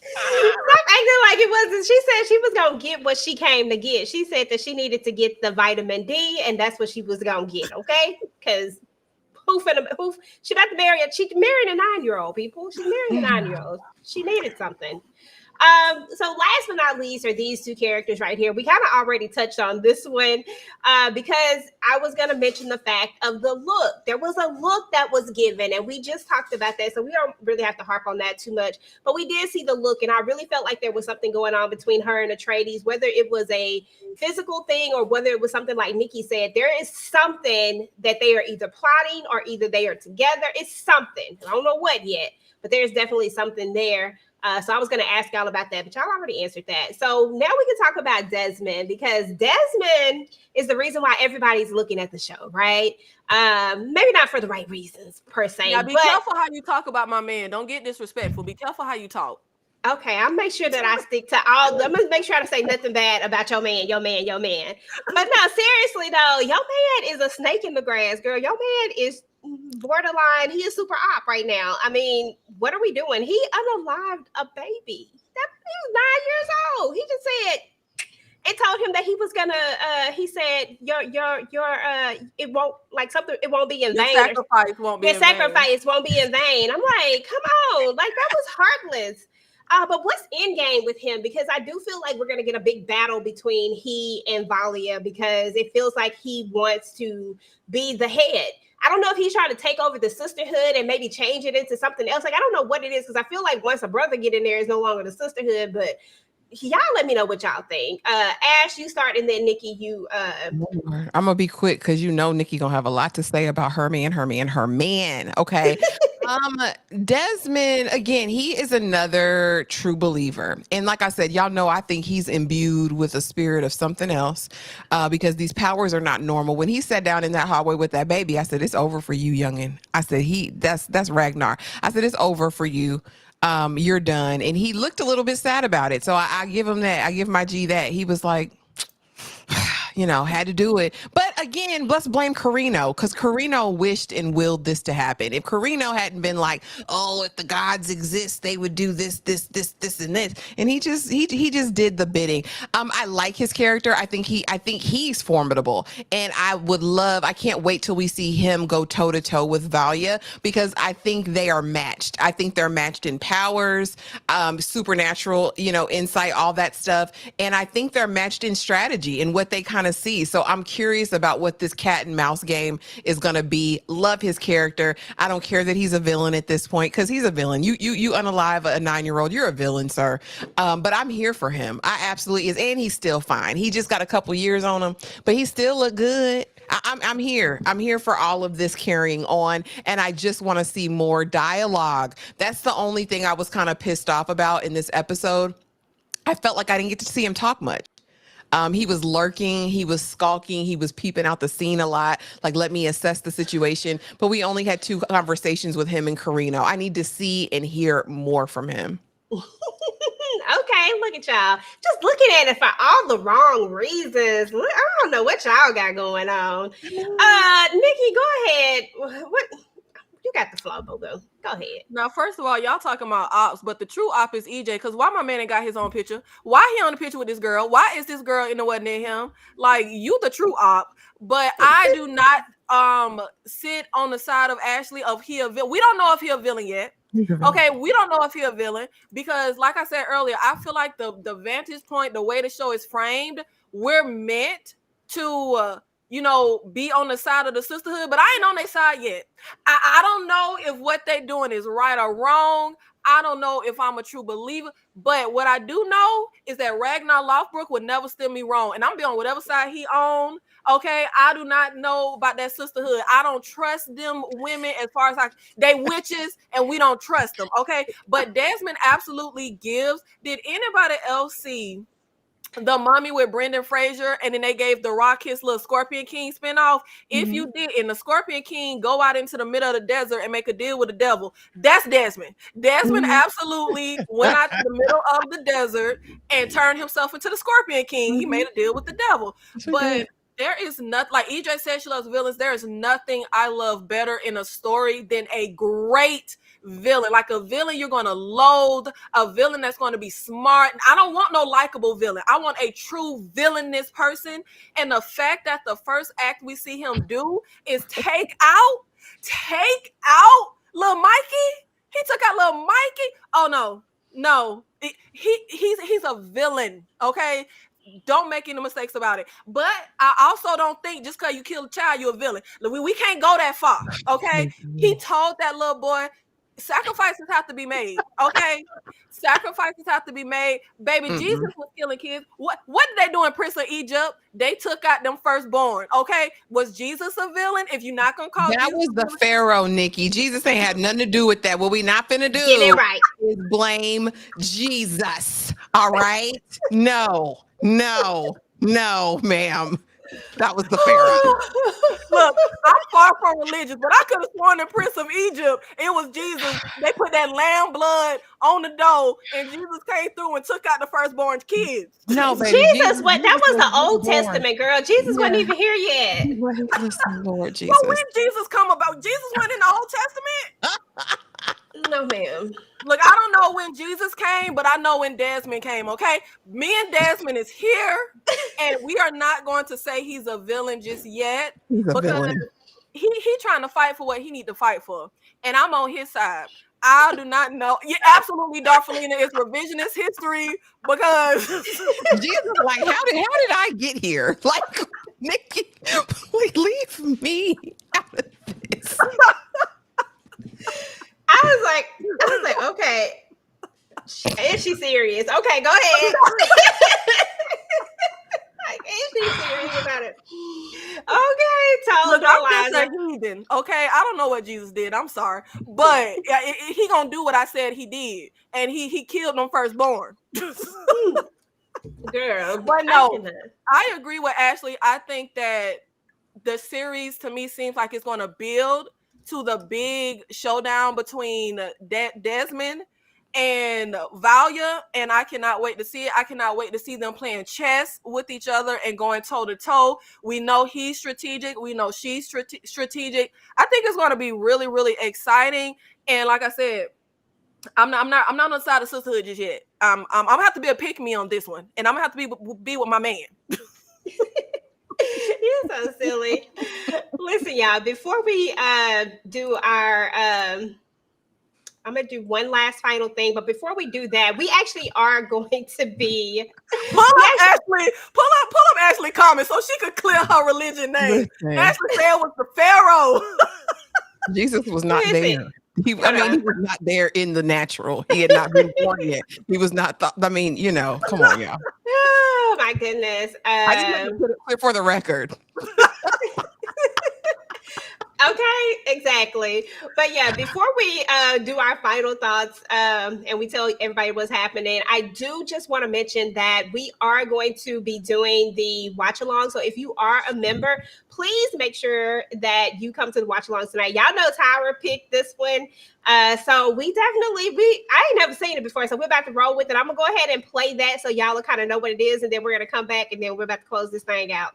Stop acting like it wasn't. She said she was gonna get what she came to get. She said that she needed to get the vitamin D, and that's what she was gonna get. Okay, because she about to marry she married a 9-year-old, people. She's marrying a 9-year-old. She needed something. So last but not least are these two characters right here. We kind of already touched on this one because I was going to mention the fact of the look. There was a look that was given, and we just talked about that, so we don't really have to harp on that too much. But we did see the look, and I really felt like there was something going on between her and Atreides, whether it was a physical thing or whether it was something like Nikki said. There is something that they are either plotting or either they are together. It's something. I don't know what yet, but there's definitely something there. So I was going to ask y'all about that, but y'all already answered that. So now we can talk about Desmond, because Desmond is the reason why everybody's looking at the show, right? Maybe not for the right reasons per se. Now, be careful how you talk about my man. Don't get disrespectful. Be careful how you talk. Okay, I'll make sure that I stick to all. I'm gonna make sure I don't say nothing bad about your man. But no, seriously though, your man is a snake in the grass, girl. Your man is borderline. He is super op right now. I mean, what are we doing? He unalived a baby. That he was 9 years old. He just said it told him that he was gonna. He said your it won't like something. It won't be in vain. Your sacrifice won't be in vain. I'm like, come on, like that was heartless. But what's in game with him? Because I do feel like we're going to get a big battle between he and Valia, because it feels like he wants to be the head. I don't know if he's trying to take over the Sisterhood and maybe change it into something else. Like, I don't know what it is, because I feel like once a brother get in there, it's no longer the Sisterhood. But y'all let me know what y'all think. Ash, you start, and then Nikki, you. I'm going to be quick, because Nikki going to have a lot to say about her man. Okay. Desmond, again, he is another true believer. And like I said, y'all know, I think he's imbued with a spirit of something else, because these powers are not normal. When he sat down in that hallway with that baby, I said, it's over for you, youngin'. I said, that's Ragnar. I said, it's over for you. You're done. And he looked a little bit sad about it. So I give him that. I give my G that. He was like, had to do it. But again, let's blame Carino, because Carino wished and willed this to happen. If Carino hadn't been like, oh, if the gods exist, they would do this, and this, and he just did the bidding. I like his character. I think he's formidable, and I can't wait till we see him go toe to toe with Valia, because I think they are matched. I think they're matched in powers, supernatural, insight, all that stuff. And I think they're matched in strategy and what they kind of see. So I'm curious about what this cat and mouse game is going to be. Love his character. I don't care that he's a villain at this point, because he's a villain. You unalive a 9-year-old, you're a villain, sir. But I'm here for him. I absolutely is. And he's still fine. He just got a couple years on him, but he still look good. I'm here. I'm here for all of this carrying on, and I just want to see more dialogue. That's the only thing I was kind of pissed off about in this episode. I felt like I didn't get to see him talk much. He was lurking, he was skulking, he was peeping out the scene a lot, like, let me assess the situation. But we only had 2 conversations with him and Carino. I need to see and hear more from him. Okay, look at y'all. Just looking at it for all the wrong reasons. I don't know what y'all got going on. Nikki, go ahead. What you got the flow, boo. Go ahead. Now, first of all, y'all talking about ops, but the true op is EJ. Because why my man ain't got his own picture? Why he on the picture with this girl? Why is this girl in the wedding near him? Like, you the true op. But I do not sit on the side of Ashley of he a villain. We don't know if he a villain yet. Okay, we don't know if he a villain, because like I said earlier, I feel like the vantage point, the way the show is framed, we're meant to be on the side of the sisterhood, but I ain't on their side yet. I don't know if what they doing is right or wrong. I don't know if I'm a true believer, but what I do know is that Ragnar Lothbrok would never steer me wrong, and I'm be on whatever side he on. Okay, I do not know about that sisterhood. I don't trust them women as far as they witches, and we don't trust them. Okay, but Desmond absolutely gives. Did anybody else see The Mummy with Brendan Fraser, and then they gave The Rock his little Scorpion King spinoff? If you did, and the Scorpion King go out into the middle of the desert and make a deal with the devil, that's Desmond. Desmond absolutely went out to the middle of the desert and turned himself into the Scorpion King. He made a deal with the devil. But there is nothing, like EJ said, she loves villains. There is nothing I love better in a story than a great villain, like a villain you're going to loathe, a villain that's going to be smart. I don't want no likable villain. I want a true villainous person. And the fact that the first act we see him do is take out little Mikey. He took out little Mikey. Oh no, he's a villain. Okay. Don't make any mistakes about it. But I also don't think just because you killed a child, you're a villain. We can't go that far. Okay. He told that little boy, sacrifices have to be made. Okay. Sacrifices have to be made. Baby, Jesus was killing kids. What did they do in Prince of Egypt? They took out them firstborn. Okay. Was Jesus a villain? If you're not gonna call that Jesus was the Pharaoh, Nikki. Jesus ain't had nothing to do with that. What we not finna do Get it right is blame Jesus. All right. No, ma'am. That was the Pharaoh. Look, I'm far from religious, but I could have sworn in Prince of Egypt it was Jesus. They put that lamb blood on the dough, and Jesus came through and took out the firstborn kids. No, baby, Jesus, what? That was the Old Testament, girl. Jesus wasn't even here yet. Listen, Lord Jesus. Well, when Jesus come about? Jesus went in the Old Testament? No, ma'am. Look, I don't know when Jesus came, but I know when Desmond came, okay? Me and Desmond is here, and we are not going to say he's a villain just yet. He's a villain. He trying to fight for what he need to fight for, and I'm on his side. I do not know. Yeah, absolutely, Darfalina is revisionist history, because Jesus, like, how did I get here? Like, Nikki, please leave me out of this. I was like, okay. Is she serious? Okay, go ahead. Like, is she serious about it? Okay, look, I'm just a heathen. Okay, I don't know what Jesus did. I'm sorry, but he gonna do what I said he did, and he killed them firstborn. Girl, but no, I agree with Ashley. I think that the series to me seems like it's gonna build to the big showdown between Desmond and Valia, and I cannot wait to see it. I cannot wait to see them playing chess with each other and going toe to toe. We know he's strategic. We know she's strategic. I think it's going to be really, really exciting. And like I said, I'm not on the side of Sisterhood just yet. I'm gonna have to be a pick me on this one, and I'm gonna have to be with my man. You're so silly. Listen, y'all, before we do our I'm gonna do one last final thing, but before we do that, we actually are going to be pull up Ashley comments so she could clear her religion name. Listen. Ashley said was the Pharaoh. Jesus was not there. He was not there in the natural. He had not been born yet. He was not. Come on, y'all. Oh my goodness! I just want to put it clear for the record. Okay, exactly. But yeah, before we do our final thoughts and we tell everybody what's happening, I do just want to mention that we are going to be doing the watch along. So if you are a member, please make sure that you come to the watch along tonight. Y'all know Tyra picked this one. So I ain't never seen it before. So we're about to roll with it. I'm going to go ahead and play that so y'all will kind of know what it is. And then we're going to come back and then we're about to close this thing out.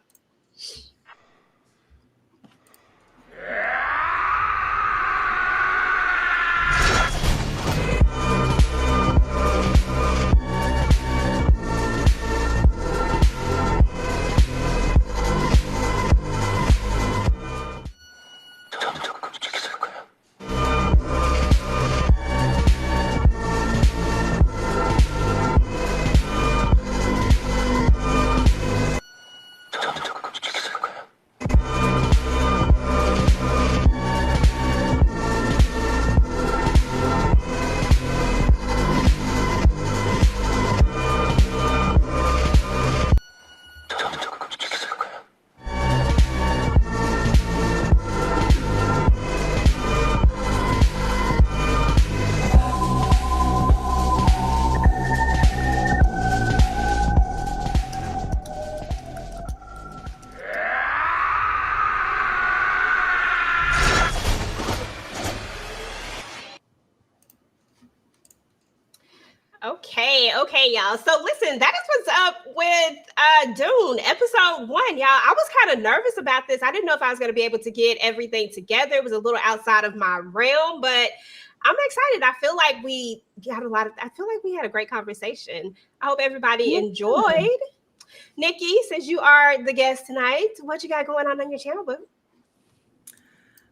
Okay, y'all. So listen, that is what's up with Dune episode 1, y'all. I was kind of nervous about this. I didn't know if I was going to be able to get everything together. It was a little outside of my realm, but I'm excited. I feel like we had a great conversation. I hope everybody enjoyed. Nikki, since you are the guest tonight, what you got going on your channel, boo?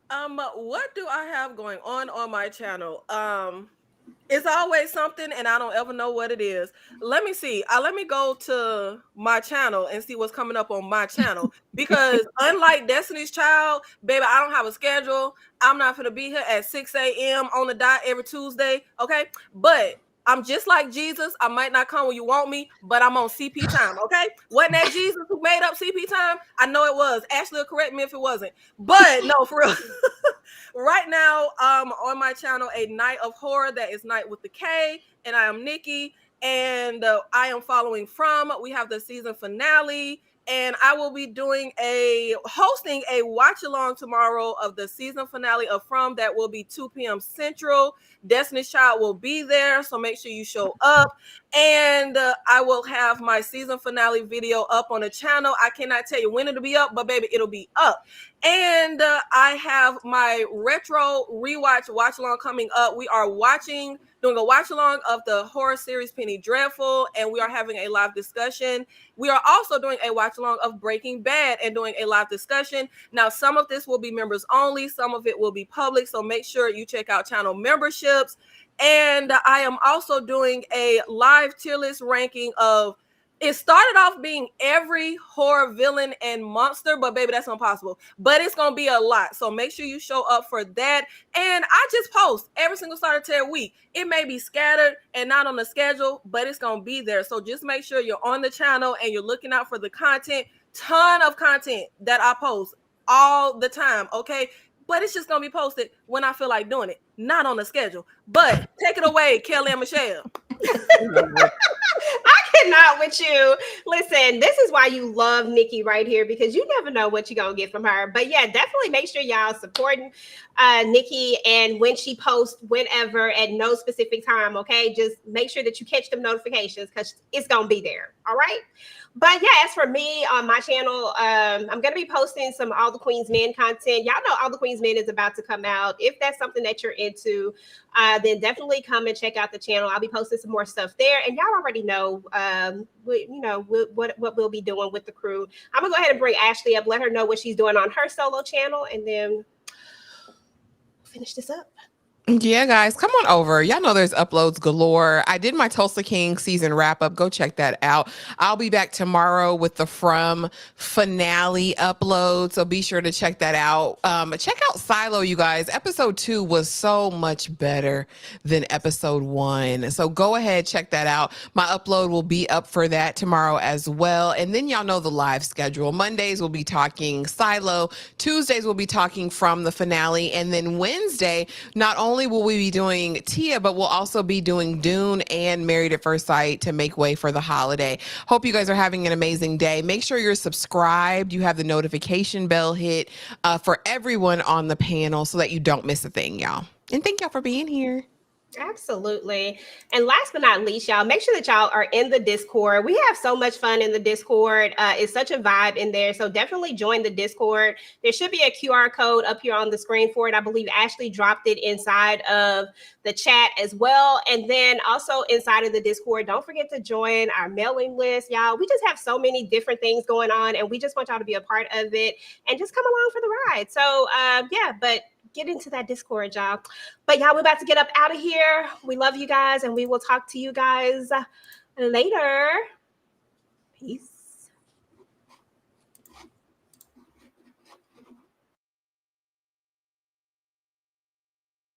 What do I have going on my channel? It's always something, and I don't ever know what it is. Let me see. Let me go to my channel and see what's coming up on my channel. Because unlike Destiny's Child, baby, I don't have a schedule. I'm not going to be here at 6 a.m. on the dot every Tuesday, okay? But I'm just like Jesus. I might not come when you want me, but I'm on CP time, okay? Wasn't that Jesus who made up CP time? I know it was. Ashley will correct me if it wasn't. But no, for real. Right now, on my channel, A Night of Horror. That is Night with the K. And I am Nikki. And I am following From. We have the season finale. And I will be hosting a watch along tomorrow of the season finale of From. That will be 2 p.m. Central. Destiny's Child will be there, so make sure you show up. And I will have my season finale video up on the channel. I cannot tell you when it'll be up, but baby, it'll be up. And I have my retro rewatch watch along coming up. We are doing a watch along of the horror series Penny Dreadful, and we are having a live discussion. We are also doing a watch along of Breaking Bad and doing a live discussion. Now, some of this will be members only, some of it will be public, so make sure you check out channel memberships. And I am also doing a live tier list ranking of, it started off being every horror villain and monster, but baby, that's impossible. But it's going to be a lot. So make sure you show up for that. And I just post every single Saturday week. It may be scattered and not on the schedule, but it's going to be there. So just make sure you're on the channel and you're looking out for the content. Ton of content that I post all the time, okay? But it's just going to be posted when I feel like doing it, not on the schedule. But take it away, Kelly and Michelle. I Not with you. Listen, this is why you love Nikki right here, because you never know what you're gonna get from her. But yeah, definitely make sure y'all supporting Nikki, and when she posts, whenever at no specific time. Okay, just make sure that you catch them notifications because it's gonna be there. All right. But yeah, as for me on my channel, I'm gonna be posting some All the Queen's Men content. Y'all know All the Queen's Men is about to come out. If that's something that you're into, then definitely come and check out the channel. I'll be posting some more stuff there, and y'all already know, what we'll be doing with the crew. I'm gonna go ahead and bring Ashley up, let her know what she's doing on her solo channel, and then finish this up. Yeah, guys, come on over. Y'all know there's uploads galore. I did my Tulsa King season wrap up. Go check that out. I'll be back tomorrow with the From finale upload, so be sure to check that out. Check out Silo, you guys. Episode 2 was so much better than episode 1, so go ahead, check that out. My upload will be up for that tomorrow as well. And then y'all know the live schedule. Mondays we'll be talking Silo. Tuesdays we'll be talking From the finale, and then Wednesday, not only will we be doing Tia, but we'll also be doing Dune and Married at First Sight to make way for the holiday. Hope you guys are having an amazing day. Make sure you're subscribed. You have the notification bell hit for everyone on the panel so that you don't miss a thing, y'all. And thank y'all for being here. Absolutely. And last but not least, y'all, make sure that y'all are in the Discord. We have so much fun in the Discord. It's such a vibe in there. So definitely join the Discord. There should be a QR code up here on the screen for it. I believe Ashley dropped it inside of the chat as well. And then also inside of the Discord, don't forget to join our mailing list, y'all. We just have so many different things going on, and we just want y'all to be a part of it and just come along for the ride. So yeah, but get into that Discord, y'all. But y'all, we're about to get up out of here. We love you guys, and we will talk to you guys later. Peace.